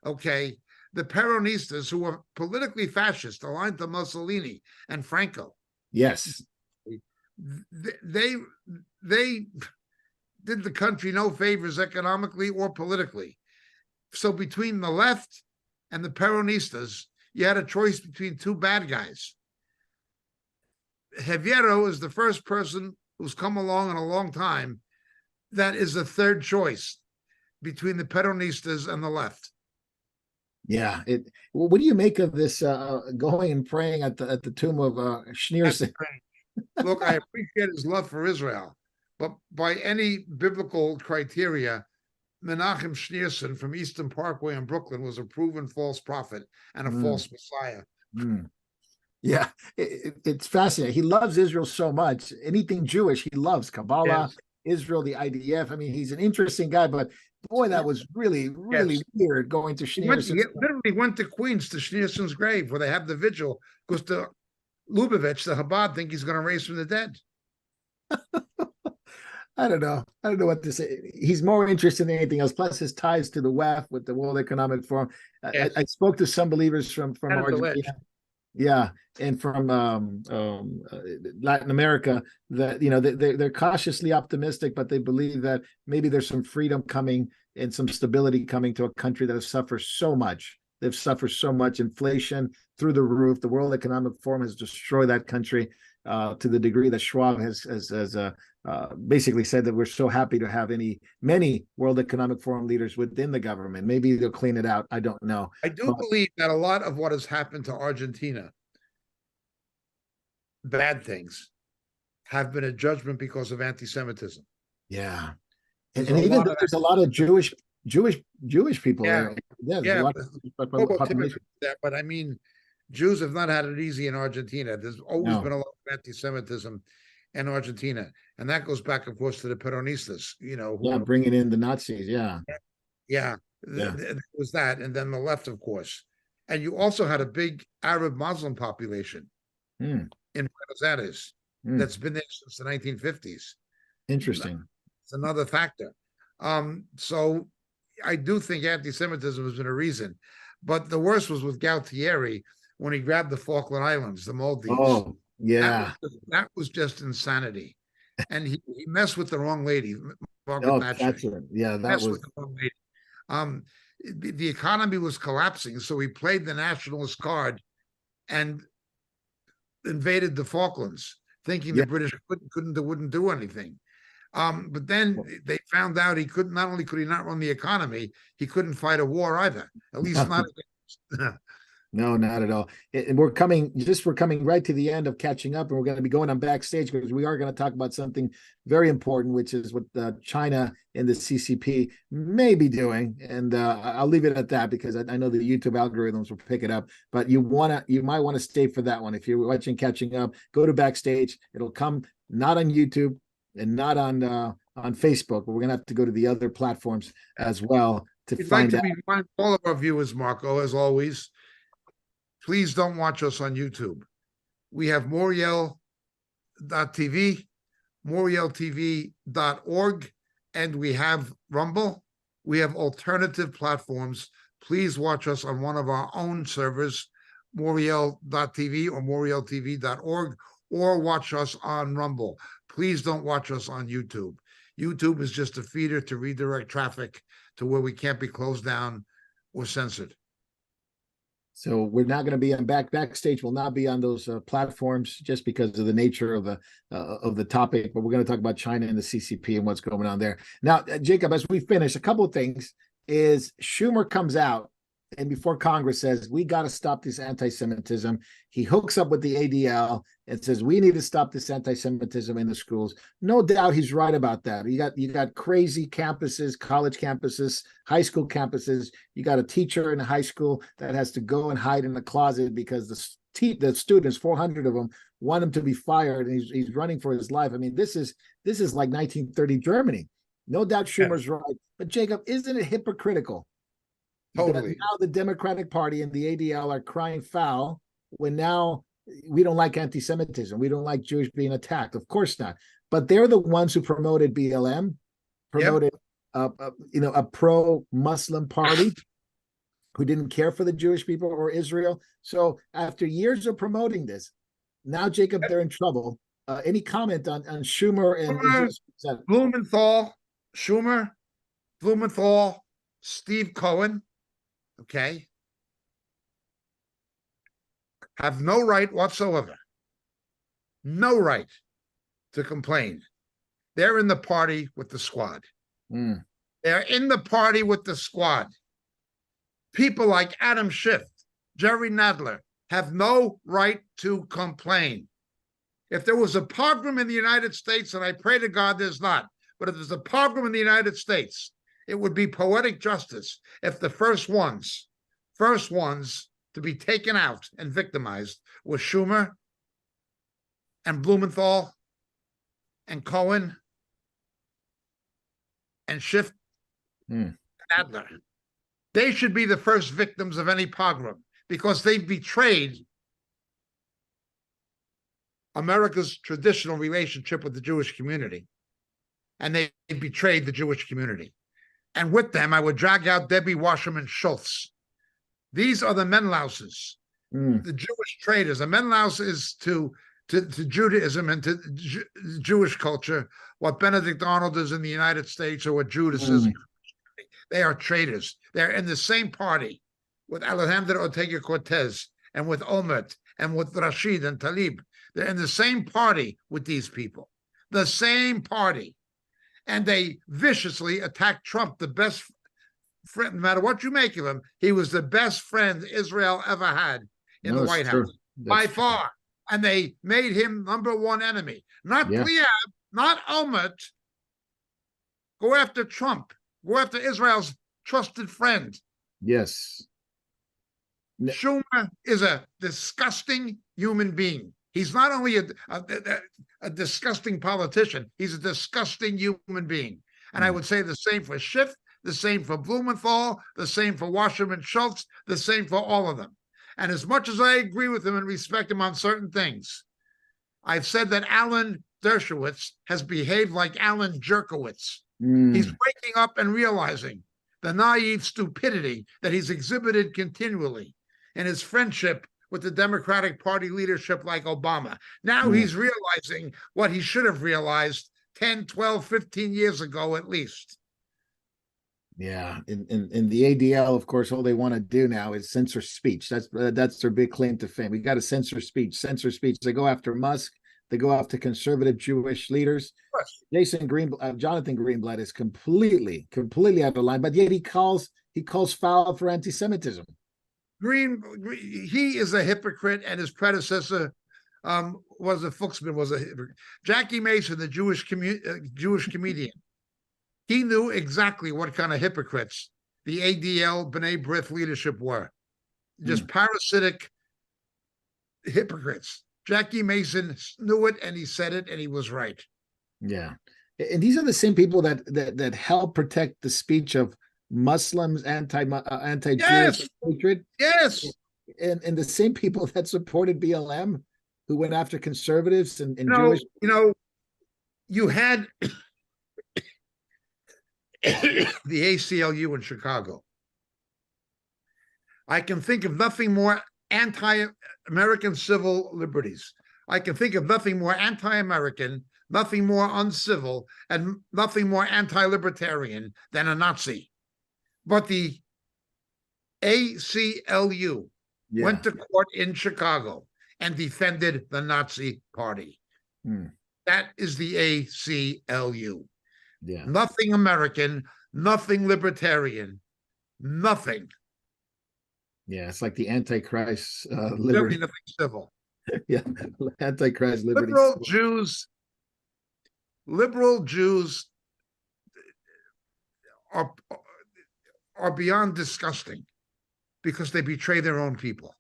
Speaker 2: Okay, the Peronistas, who were politically fascist, aligned to Mussolini and Franco.
Speaker 1: Yes.
Speaker 2: They did the country no favors economically or politically. So between the left and the Peronistas, you had a choice between two bad guys. Javier is the first person who's come along in a long time that is a third choice between the Peronistas and the left.
Speaker 1: Yeah. What do you make of this going and praying at the tomb of Schneerson?
Speaker 2: Look, I appreciate his love for Israel, but by any biblical criteria, Menachem Schneerson from Eastern Parkway in Brooklyn was a proven false prophet and a
Speaker 1: Mm.
Speaker 2: false messiah.
Speaker 1: Mm. Yeah, it's fascinating. He loves Israel so much. Anything Jewish, he loves Kabbalah,
Speaker 2: Yes.
Speaker 1: Israel, the IDF. I mean, he's an interesting guy, but boy, that was really, really
Speaker 2: Yes.
Speaker 1: weird going to
Speaker 2: He
Speaker 1: Schneerson's.
Speaker 2: literally went to Queens to Schneerson's grave where they have the vigil because the Lubavitch, the Chabad, think he's going to raise from the dead.
Speaker 1: I don't know. I don't know what to say. He's more interested than anything else. Plus his ties to the WEF with the World Economic Forum.
Speaker 2: Yes.
Speaker 1: I spoke to some believers from
Speaker 2: That is
Speaker 1: Argentina.
Speaker 2: alleged.
Speaker 1: Yeah, and from Latin America, that they're cautiously optimistic, but they believe that maybe there's some freedom coming and some stability coming to a country that has suffered so much. They've suffered so much inflation through the roof. The World Economic Forum has destroyed that country to the degree that Schwab has basically said that we're so happy to have many World Economic Forum leaders within the government. Maybe they'll clean it out. I don't know.
Speaker 2: I do believe that a lot of what has happened to Argentina, bad things, have been a judgment because of anti-Semitism.
Speaker 1: Yeah,
Speaker 2: There's
Speaker 1: and
Speaker 2: a
Speaker 1: even
Speaker 2: lot
Speaker 1: though
Speaker 2: of
Speaker 1: there's a lot of Jewish people
Speaker 2: Yeah.
Speaker 1: there. Yeah, there's
Speaker 2: Yeah,
Speaker 1: a lot
Speaker 2: but-
Speaker 1: of population.
Speaker 2: but I mean, Jews have not had it easy in Argentina. There's always
Speaker 1: No.
Speaker 2: been a lot of anti-Semitism in Argentina, and that goes back, of course, to the Peronistas. Who,
Speaker 1: Yeah, bringing in the Nazis. Yeah,
Speaker 2: yeah,
Speaker 1: Yeah.
Speaker 2: there was that, and then the left, of course, and you also had a big Arab Muslim population
Speaker 1: Hmm.
Speaker 2: in Buenos Aires
Speaker 1: Hmm.
Speaker 2: that's been there since the 1950s.
Speaker 1: Interesting.
Speaker 2: It's another factor. So I do think anti-Semitism has been a reason, but the worst was with Galtieri when he grabbed the Falkland Islands, the Maldives.
Speaker 1: Oh, yeah.
Speaker 2: That was just insanity, and he messed with the wrong lady, Margaret
Speaker 1: Oh,
Speaker 2: Thatcher.
Speaker 1: that's it. Yeah, that
Speaker 2: Messed
Speaker 1: was.
Speaker 2: with the wrong lady. The economy was collapsing, so he played the nationalist card and invaded the Falklands, thinking
Speaker 1: Yeah.
Speaker 2: the British wouldn't do anything. But then they found out not only could he not run the economy, he couldn't fight a war either. At least not.
Speaker 1: No, not at all. And we're coming right to the end of catching up, and we're going to be going on backstage because we are going to talk about something very important, which is what China and the CCP may be doing. And I'll leave it at that because I know the YouTube algorithms will pick it up. But you might want to stay for that one. If you're watching Catching Up, go to backstage. It'll come not on YouTube and not on Facebook, but we're going to have to go to the other platforms as well to
Speaker 2: We'd
Speaker 1: find
Speaker 2: like
Speaker 1: out.
Speaker 2: to remind all of our viewers, Marco, as always, please don't watch us on YouTube. We have Moriel.tv, morieltv.org, and we have Rumble. We have alternative platforms. Please watch us on one of our own servers, Moriel.tv or morieltv.org, or watch us on Rumble. Please don't watch us on YouTube. YouTube is just a feeder to redirect traffic to where we can't be closed down or censored.
Speaker 1: So we're not going to be on backstage. Will not be on those platforms just because of the nature of the topic. But we're going to talk about China and the CCP and what's going on there. Now, Jacob, as we finish, a couple of things is Schumer comes out and before Congress says we got to stop this anti-Semitism. He hooks up with the ADL and says we need to stop this anti-Semitism in the schools. No doubt he's right about that. You got crazy campuses, college campuses, high school campuses. You got a teacher in a high school that has to go and hide in the closet because the students, 400 of them, want him to be fired, and he's running for his life. I mean, this is like 1930 Germany. No doubt Schumer's right, but Jacob, isn't it hypocritical?
Speaker 2: Totally.
Speaker 1: Now the Democratic Party and the ADL are crying foul when now we don't like anti-Semitism. We don't like Jews being attacked. Of course not. But they're the ones who promoted BLM, promoted a pro-Muslim party who didn't care for the Jewish people or Israel. So after years of promoting this, now, Jacob, they're in trouble. Any comment on Schumer and
Speaker 2: Blumenthal, Schumer, Blumenthal, Steve Cohen, okay, have no right whatsoever, no right to complain. They're in the party with the squad.
Speaker 1: Mm.
Speaker 2: They're in the party with the squad. People like Adam Schiff, Jerry Nadler have no right to complain. If there was a pogrom in the United States, and I pray to God there's not, but if there's a pogrom in the United States it would be poetic justice if the first ones to be taken out and victimized were Schumer and Blumenthal and Cohen and Schiff and Adler. They should be the first victims of any pogrom because they've betrayed America's traditional relationship with the Jewish community. And they betrayed the Jewish community. And with them, I would drag out Debbie Wasserman Schultz. These are the Menlauses, the Jewish traitors. A Menlaus is to Judaism and to Jewish culture what Benedict Arnold is in the United States or what Judas is. They are traitors. They're in the same party with Alejandro Ortega-Cortez and with Olmert and with Rashid and Talib. They're in the same party with these people, the same party. And they viciously attacked Trump, the best friend, no matter what you make of him, he was the best friend Israel ever had in the White House, by far. And they made him #1 enemy. Not Tlaib, not Olmert. Go after Trump. Go after Israel's trusted friend.
Speaker 1: Yes.
Speaker 2: Schumer is a disgusting human being. He's not only a disgusting politician, he's a disgusting human being. And I would say the same for Schiff, the same for Blumenthal, the same for Wasserman Schultz, the same for all of them. And as much as I agree with him and respect him on certain things, I've said that Alan Dershowitz has behaved like Alan Jerkowitz. He's waking up and realizing the naive stupidity that he's exhibited continually in his friendship with the Democratic Party leadership like Obama. Now he's realizing what he should have realized 10, 12, 15 years ago at least.
Speaker 1: Yeah, in the ADL, of course, all they want to do now is censor speech. That's their big claim to fame. We got to censor speech, censor speech. They go after Musk. They go after conservative Jewish leaders. Jonathan Greenblatt is completely out of line, but yet he calls foul for anti-Semitism.
Speaker 2: He is a hypocrite, and his predecessor was a hypocrite. Jackie Mason, the Jewish comedian, he knew exactly what kind of hypocrites the ADL B'nai B'rith leadership were. Just parasitic hypocrites. Jackie Mason knew it, and he said it, and he was right.
Speaker 1: Yeah, and these are the same people that help protect the speech of Muslims, anti-Jewish hatred.
Speaker 2: Yes,
Speaker 1: and the same people that supported BLM, who went after conservatives and
Speaker 2: Jewish. You had the ACLU in Chicago. I can think of nothing more anti-American civil liberties. I can think of nothing more anti-American, nothing more uncivil, and nothing more anti-libertarian than a Nazi. But the ACLU went to court in Chicago and defended the Nazi Party. That is the ACLU.
Speaker 1: Yeah.
Speaker 2: Nothing American, nothing libertarian, nothing.
Speaker 1: Yeah, it's like the Antichrist liberty.
Speaker 2: Nothing civil.
Speaker 1: Yeah, Antichrist liberty.
Speaker 2: Liberal Jews are beyond disgusting because they betray their own people.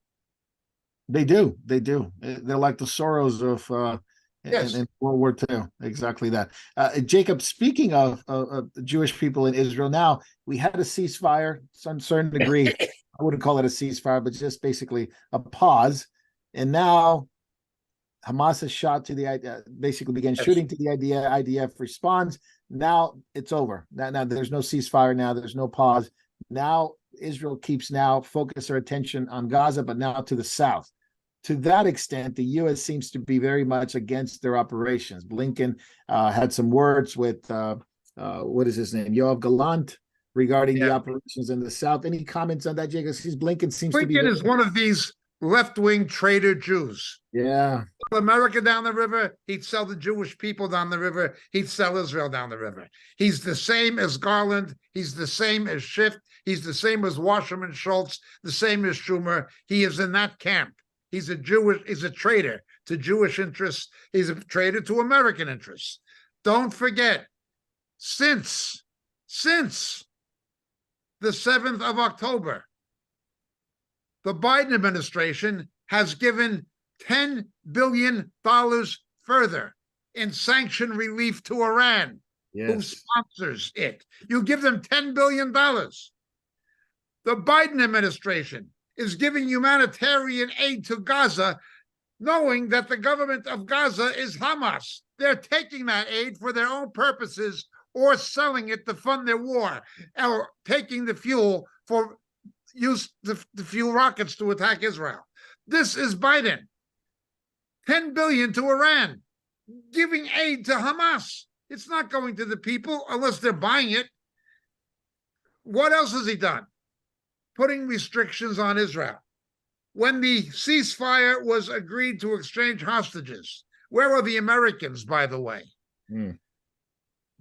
Speaker 1: They do. They're like the Soros of in World War II. Exactly that. Jacob, speaking of Jewish people in Israel, now we had a ceasefire to some certain degree. I wouldn't call it a ceasefire, but just basically a pause. And now Hamas has shot to the idea, basically began shooting to the idea. IDF responds. Now it's over. Now there's no ceasefire. Now there's no pause. Now Israel keeps focus their attention on Gaza, but now to the south. To that extent, the U.S. seems to be very much against their operations. Blinken had some words with what is his name, Yoav Gallant, regarding the operations in the south. Any comments on that, Jacob? Blinken seems to be.
Speaker 2: Blinken is one of these left-wing traitor Jews.
Speaker 1: Yeah.
Speaker 2: America down the river, he'd sell the Jewish people down the river. He'd sell Israel down the river. He's the same as Garland. He's the same as Schiff. He's the same as Wasserman Schultz, the same as Schumer. He is in that camp. He's a traitor to Jewish interests. He's a traitor to American interests. Don't forget, since the 7th of October. The Biden administration has given $10 billion further in sanction relief to Iran, who sponsors it. You give them $10 billion. The Biden administration is giving humanitarian aid to Gaza, knowing that the government of Gaza is Hamas. They're taking that aid for their own purposes or selling it to fund their war, or taking the fuel for use to fuel rockets to attack Israel. This is Biden. 10 billion to Iran, giving aid to Hamas. It's not going to the people unless they're buying it. What else has he done? Putting restrictions on Israel. When the ceasefire was agreed to exchange hostages, where are the Americans, by the way?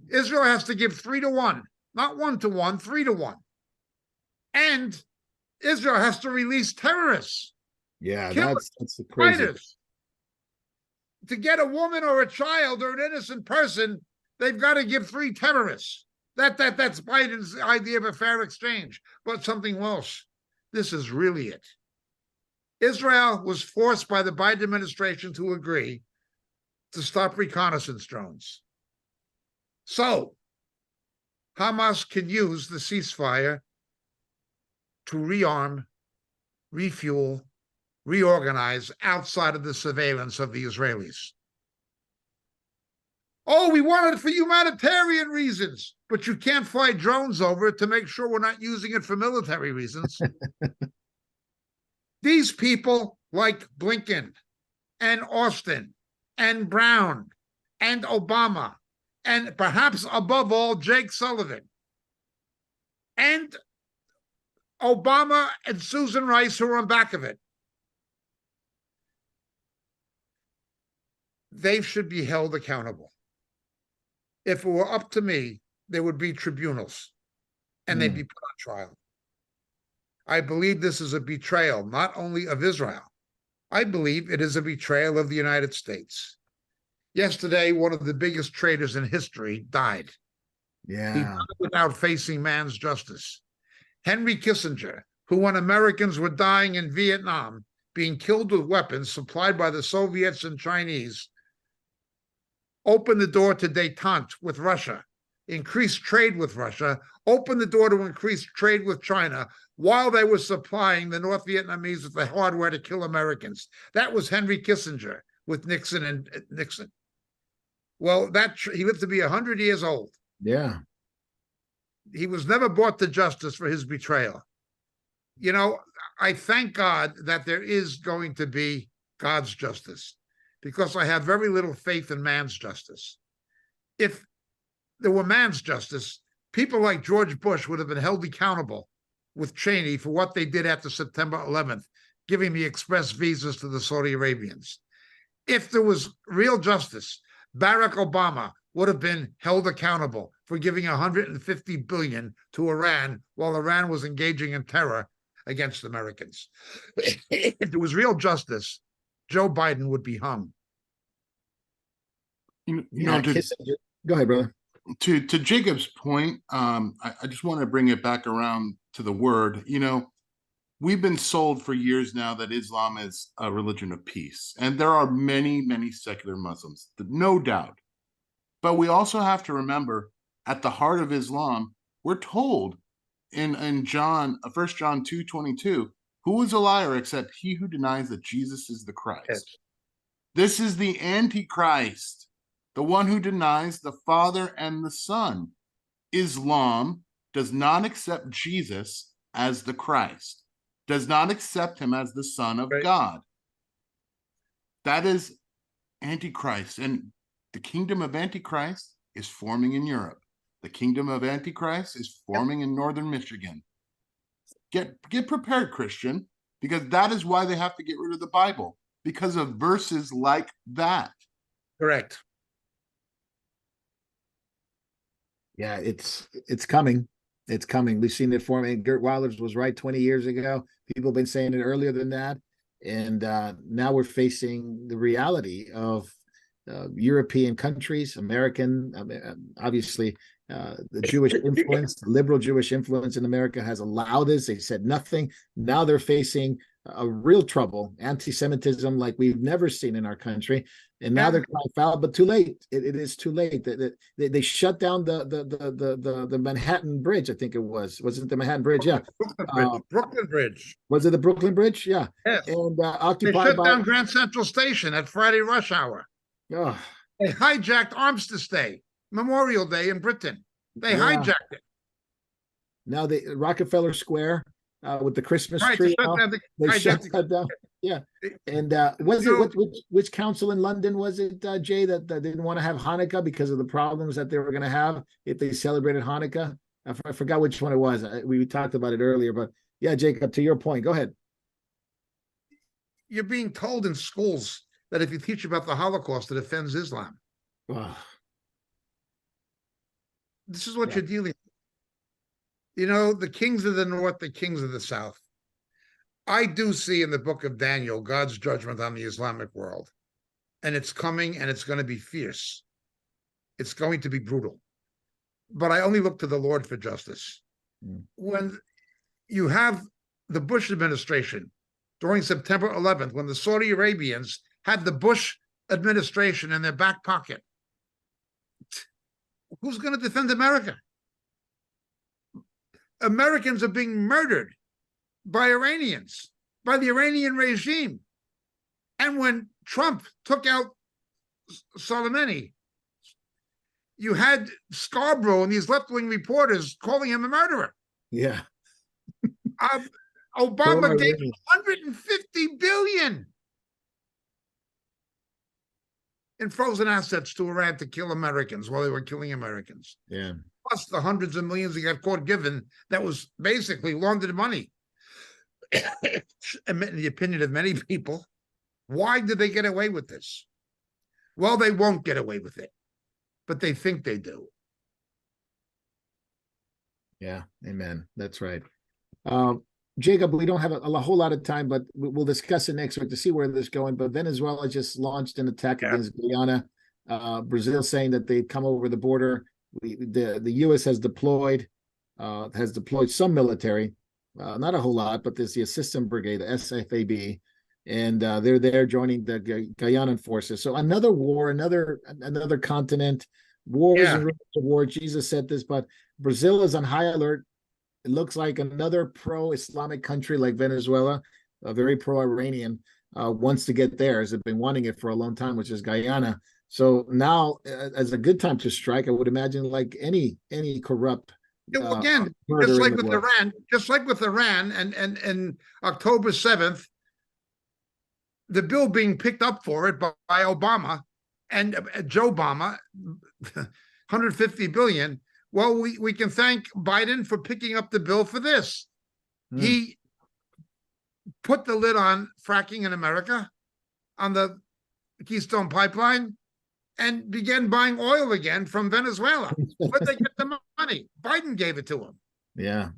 Speaker 2: Israel has to give 3-1, not 1-1, 3-1. And Israel has to release terrorists.
Speaker 1: Yeah, that's the crazy.
Speaker 2: Fighters. To get a woman or a child or an innocent person, they've got to give 3 terrorists. That's Biden's idea of a fair exchange. But something else. This is really it. Israel was forced by the Biden administration to agree to stop reconnaissance drones. So Hamas can use the ceasefire to rearm, refuel, reorganize outside of the surveillance of the Israelis. Oh, we want it for humanitarian reasons, but you can't fly drones over it to make sure we're not using it for military reasons. These people like Blinken and Austin and Brown and Obama, and perhaps above all, Jake Sullivan, and Obama and Susan Rice, who are on back of it, they should be held accountable. If it were up to me, there would be tribunals, and they'd be put on trial. I believe this is a betrayal, not only of Israel. I believe it is a betrayal of the United States. Yesterday, one of the biggest traitors in history died.
Speaker 1: Yeah.
Speaker 2: He died without facing man's justice. Henry Kissinger, who, when Americans were dying in Vietnam, being killed with weapons supplied by the Soviets and Chinese, opened the door to détente with Russia, increased trade with Russia, opened the door to increase trade with China while they were supplying the North Vietnamese with the hardware to kill Americans. That was Henry Kissinger with Nixon and Nixon. Well, he lived to be 100 years old.
Speaker 1: Yeah.
Speaker 2: He was never brought to justice for his betrayal. You know, I thank God that there is going to be God's justice, because I have very little faith in man's justice. If there were man's justice, people like George Bush would have been held accountable with Cheney for what they did after September 11th, giving the express visas to the Saudi Arabians. If there was real justice, Barack Obama would have been held accountable for giving $150 billion to Iran while Iran was engaging in terror against Americans. If there was real justice, Joe Biden would be hung.
Speaker 3: You know,
Speaker 1: Go ahead, brother.
Speaker 3: To Jacob's point, I just want to bring it back around to the word. You know, we've been sold for years now that Islam is a religion of peace, and there are many, many secular Muslims, no doubt. But we also have to remember, at the heart of Islam, we're told in 1 John 2:22, who is a liar except he who denies that Jesus is the Christ?
Speaker 2: Yes.
Speaker 3: This is the Antichrist, the one who denies the Father and the Son. Islam does not accept Jesus as the Christ, does not accept him as the Son of God. That is Antichrist. And the kingdom of Antichrist is forming in Europe. The kingdom of Antichrist is forming in northern Michigan. Get prepared, Christian, because that is why they have to get rid of the Bible, because of verses like that.
Speaker 2: Correct.
Speaker 1: Yeah, it's coming. It's coming. We've seen it forming. Gert Wilders was right 20 years ago. People have been saying it earlier than that. And now we're facing the reality of European countries, American, obviously The Jewish influence, the liberal Jewish influence in America has allowed this. They said nothing. Now they're facing a real trouble, anti-Semitism like we've never seen in our country. And now they're crying foul, but too late. It is too late. They shut down the Manhattan Bridge. I think it was. Was it the Manhattan Bridge? Yeah.
Speaker 2: Brooklyn Bridge.
Speaker 1: Was it the Brooklyn Bridge? Yeah.
Speaker 2: Yes.
Speaker 1: And
Speaker 2: They
Speaker 1: occupied
Speaker 2: shut
Speaker 1: by.
Speaker 2: down Grand Central Station at Friday rush hour.
Speaker 1: Oh,
Speaker 2: They hijacked Armistice Day, Memorial Day in Britain. They
Speaker 1: Yeah.
Speaker 2: hijacked it.
Speaker 1: now the Rockefeller Square with the Christmas
Speaker 2: Right,
Speaker 1: tree.
Speaker 2: to shut
Speaker 1: out,
Speaker 2: down the,
Speaker 1: They shut
Speaker 2: hijacked
Speaker 1: that down. Yeah. And was
Speaker 2: You
Speaker 1: it which council in London was it, Jay, that didn't want to have Hanukkah because of the problems that they were going to have if they celebrated Hanukkah? I forgot which one it was. We talked about it earlier, but yeah, Jacob, to your point, go ahead.
Speaker 2: You're being told in schools that if you teach about the Holocaust, it offends Islam.
Speaker 1: Oh,
Speaker 2: This is what
Speaker 1: Yeah.
Speaker 2: you're dealing with. You know, the kings of the north, the kings of the south. I do see in the book of Daniel God's judgment on the Islamic world. And it's coming and it's going to be fierce. It's going to be brutal. But I only look to the Lord for justice.
Speaker 1: Mm.
Speaker 2: When you have the Bush administration during September 11th, when the Saudi Arabians had the Bush administration in their back pocket, who's going to defend America? Americans are being murdered by Iranians, by the Iranian regime. And when Trump took out Soleimani, you had Scarborough and these left-wing reporters calling him a murderer.
Speaker 1: yeah.
Speaker 2: Obama
Speaker 1: Total
Speaker 2: gave
Speaker 1: Iranian.
Speaker 2: 150 billion in frozen assets to Iran to kill Americans while they were killing Americans.
Speaker 1: Yeah.
Speaker 2: Plus the hundreds of millions he got caught giving that was basically laundered money. In the opinion of many people, why did they get away with this? Well, they won't get away with it, but they think they do.
Speaker 1: Yeah. Amen. That's right. Jacob, we don't have a whole lot of time, but we'll discuss it next week to see where this is going. But Venezuela just launched an attack against Guyana. Brazil saying that they'd come over the border. The U.S. has deployed some military, not a whole lot, but there's the assistant brigade, the SFAB, and they're there joining the Guyanan forces. So another war, another continent. War is in rumors of war. Jesus said this, but Brazil is on high alert. It looks like another pro-Islamic country like Venezuela, a very pro-Iranian, wants to get theirs. They've been wanting it for a long time, which is Guyana. So now, as a good time to strike, I would imagine like any corrupt.
Speaker 2: Again,
Speaker 1: murder
Speaker 2: just
Speaker 1: in
Speaker 2: like
Speaker 1: the
Speaker 2: with
Speaker 1: world.
Speaker 2: Iran, and October 7th, the bill being picked up for it by Obama and Joe Obama, 150 billion. Well, we can thank Biden for picking up the bill for this. He put the lid on fracking in America, on the Keystone Pipeline, and began buying oil again from Venezuela. Where'd they get the money? Biden gave it to him.
Speaker 1: Yeah.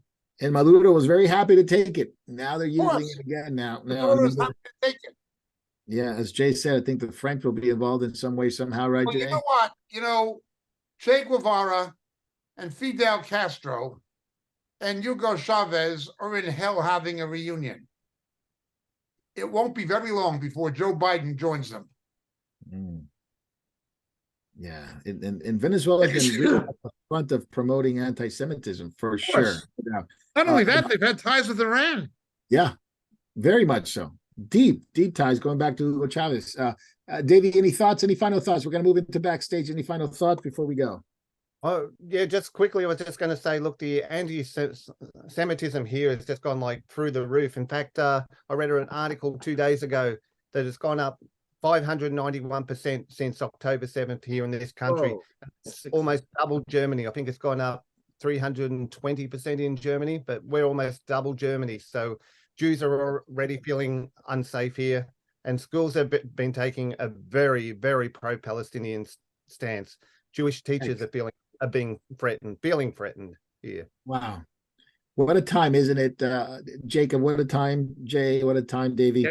Speaker 1: And Maduro was very happy to take it. Now they're using
Speaker 2: course.
Speaker 1: it again. Now,
Speaker 2: Maduro's happy to take it.
Speaker 1: yeah, as Jay said, I think the French will be involved in some way, somehow, right,
Speaker 2: Well,
Speaker 1: Jay?
Speaker 2: you know what? You know, Che Guevara and Fidel Castro and Hugo Chavez are in hell having a reunion. It won't be very long before Joe Biden joins them.
Speaker 1: Mm. Yeah, and Venezuela's been really at the front of promoting anti-Semitism for sure. Yeah.
Speaker 2: Not only that, they've had ties with Iran.
Speaker 1: Yeah, very much so. Deep ties going back to Hugo Chavez. Davey, any thoughts? Any final thoughts? We're going to move into backstage. Any final thoughts before we go?
Speaker 4: Oh, yeah, just quickly, I was just going to say, look, the anti-Semitism here has just gone like through the roof. In fact, I read an article 2 days ago that it's gone up 591% since October 7th here in this country. It's almost double Germany. I think it's gone up 320% in Germany, but we're almost double Germany. So Jews are already feeling unsafe here, and schools have been taking a very, very pro-Palestinian stance. Jewish teachers are being feeling threatened here.
Speaker 1: Wow. What a time, isn't it, Jacob? What a time, Jay. What a time, Davey,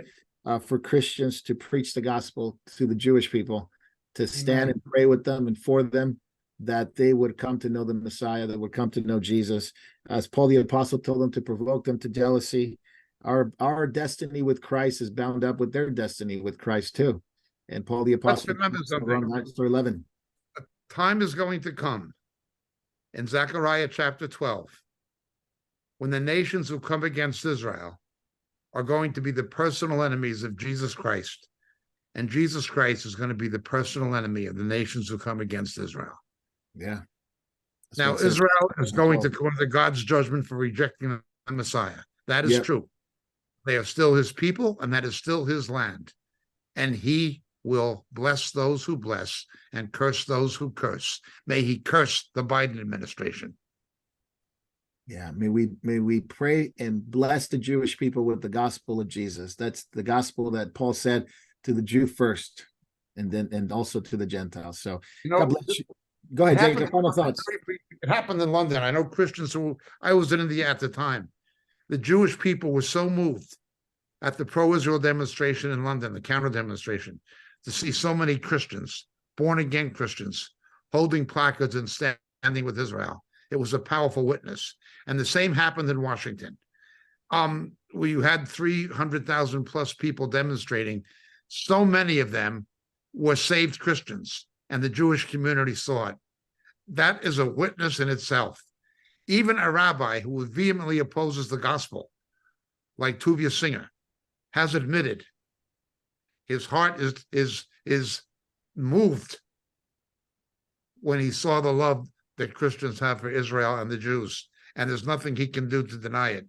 Speaker 1: for Christians to preach the gospel to the Jewish people, to stand and pray with them and for them. that they would come to know the Messiah, that would come to know Jesus. As Paul the Apostle told them, to provoke them to jealousy. Our destiny with Christ is bound up with their destiny with Christ too. And Paul the
Speaker 2: Let's
Speaker 1: Apostle,
Speaker 2: remember something.
Speaker 1: Acts 11.
Speaker 2: Time is going to come in Zechariah chapter 12 when the nations who come against Israel are going to be the personal enemies of Jesus Christ. And Jesus Christ is going to be the personal enemy of the nations who come against Israel.
Speaker 1: Yeah.
Speaker 2: Now, Israel is going to come under God's judgment for rejecting the Messiah. That is true. They are still his people, and that is still his land. And he will bless those who bless and curse those who curse. May he curse the Biden administration.
Speaker 1: Yeah, may we pray and bless the Jewish people with the gospel of Jesus. That's the gospel that Paul said to the Jew first, and also to the Gentiles. So God bless you. Go ahead, Jacob. Final thoughts.
Speaker 2: It happened in London. I know Christians I was in India at the time. The Jewish people were so moved at the pro-Israel demonstration in London, the counter demonstration, to see so many Christians, born-again Christians, holding placards and standing with Israel. It was a powerful witness. And the same happened in Washington. Where you had 300,000 plus people demonstrating. So many of them were saved Christians, and the Jewish community saw it. That is a witness in itself. Even a rabbi who vehemently opposes the gospel, like Tuvia Singer, has admitted his heart is moved when he saw the love that Christians have for Israel and the Jews, and there's nothing he can do to deny it.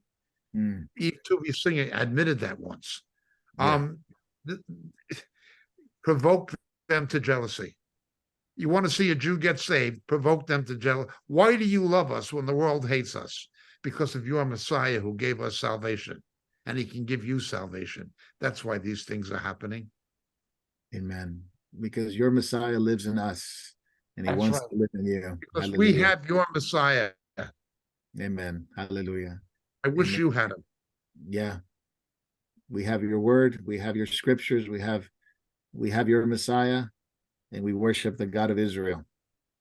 Speaker 2: Even Tuvia Singer admitted that once. Provoke them to jealousy. You want to see a Jew get saved, provoke them to jealousy. Why do you love us when the world hates us? Because of your Messiah who gave us salvation, and he can give you salvation. That's why these things are happening.
Speaker 1: Amen. Because your Messiah lives in us, and he wants to live in you.
Speaker 2: Because we have your Messiah.
Speaker 1: Amen. Hallelujah.
Speaker 2: I wish you had him.
Speaker 1: Yeah. We have your word. We have your scriptures. We have your Messiah, and we worship the God of Israel.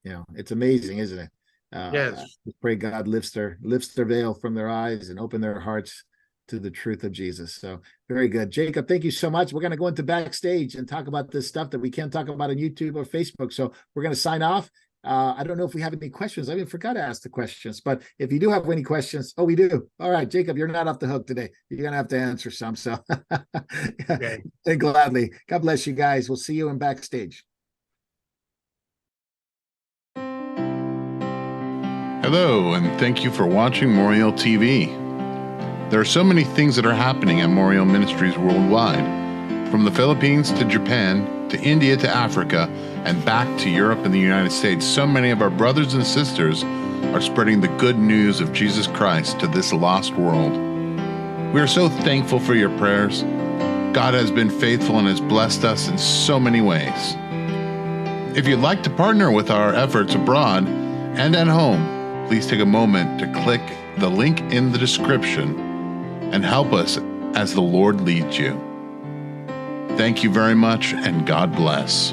Speaker 1: You know, it's amazing, isn't it?
Speaker 2: Yes.
Speaker 1: We pray God lifts their veil from their eyes and open their hearts to the truth of Jesus. So very good. Jacob, thank you so much. We're going to go into backstage and talk about this stuff that we can't talk about on YouTube or Facebook. So we're going to sign off. I don't know if we have any questions. I even forgot to ask the questions, but if you do have any questions, we do. All right, Jacob, you're not off the hook today. You're going to have to answer some. So
Speaker 2: Okay.
Speaker 1: And gladly. God bless you guys. We'll see you in backstage.
Speaker 3: Hello, and thank you for watching Moriel TV. There are so many things that are happening at Moriel Ministries worldwide, from the Philippines to Japan to India to Africa and back to Europe and the United States. So many of our brothers and sisters are spreading the good news of Jesus Christ to this lost world. We are so thankful for your prayers. God has been faithful and has blessed us in so many ways. If you'd like to partner with our efforts abroad and at home, please take a moment to click the link in the description and help us as the Lord leads you. Thank you very much, and God bless.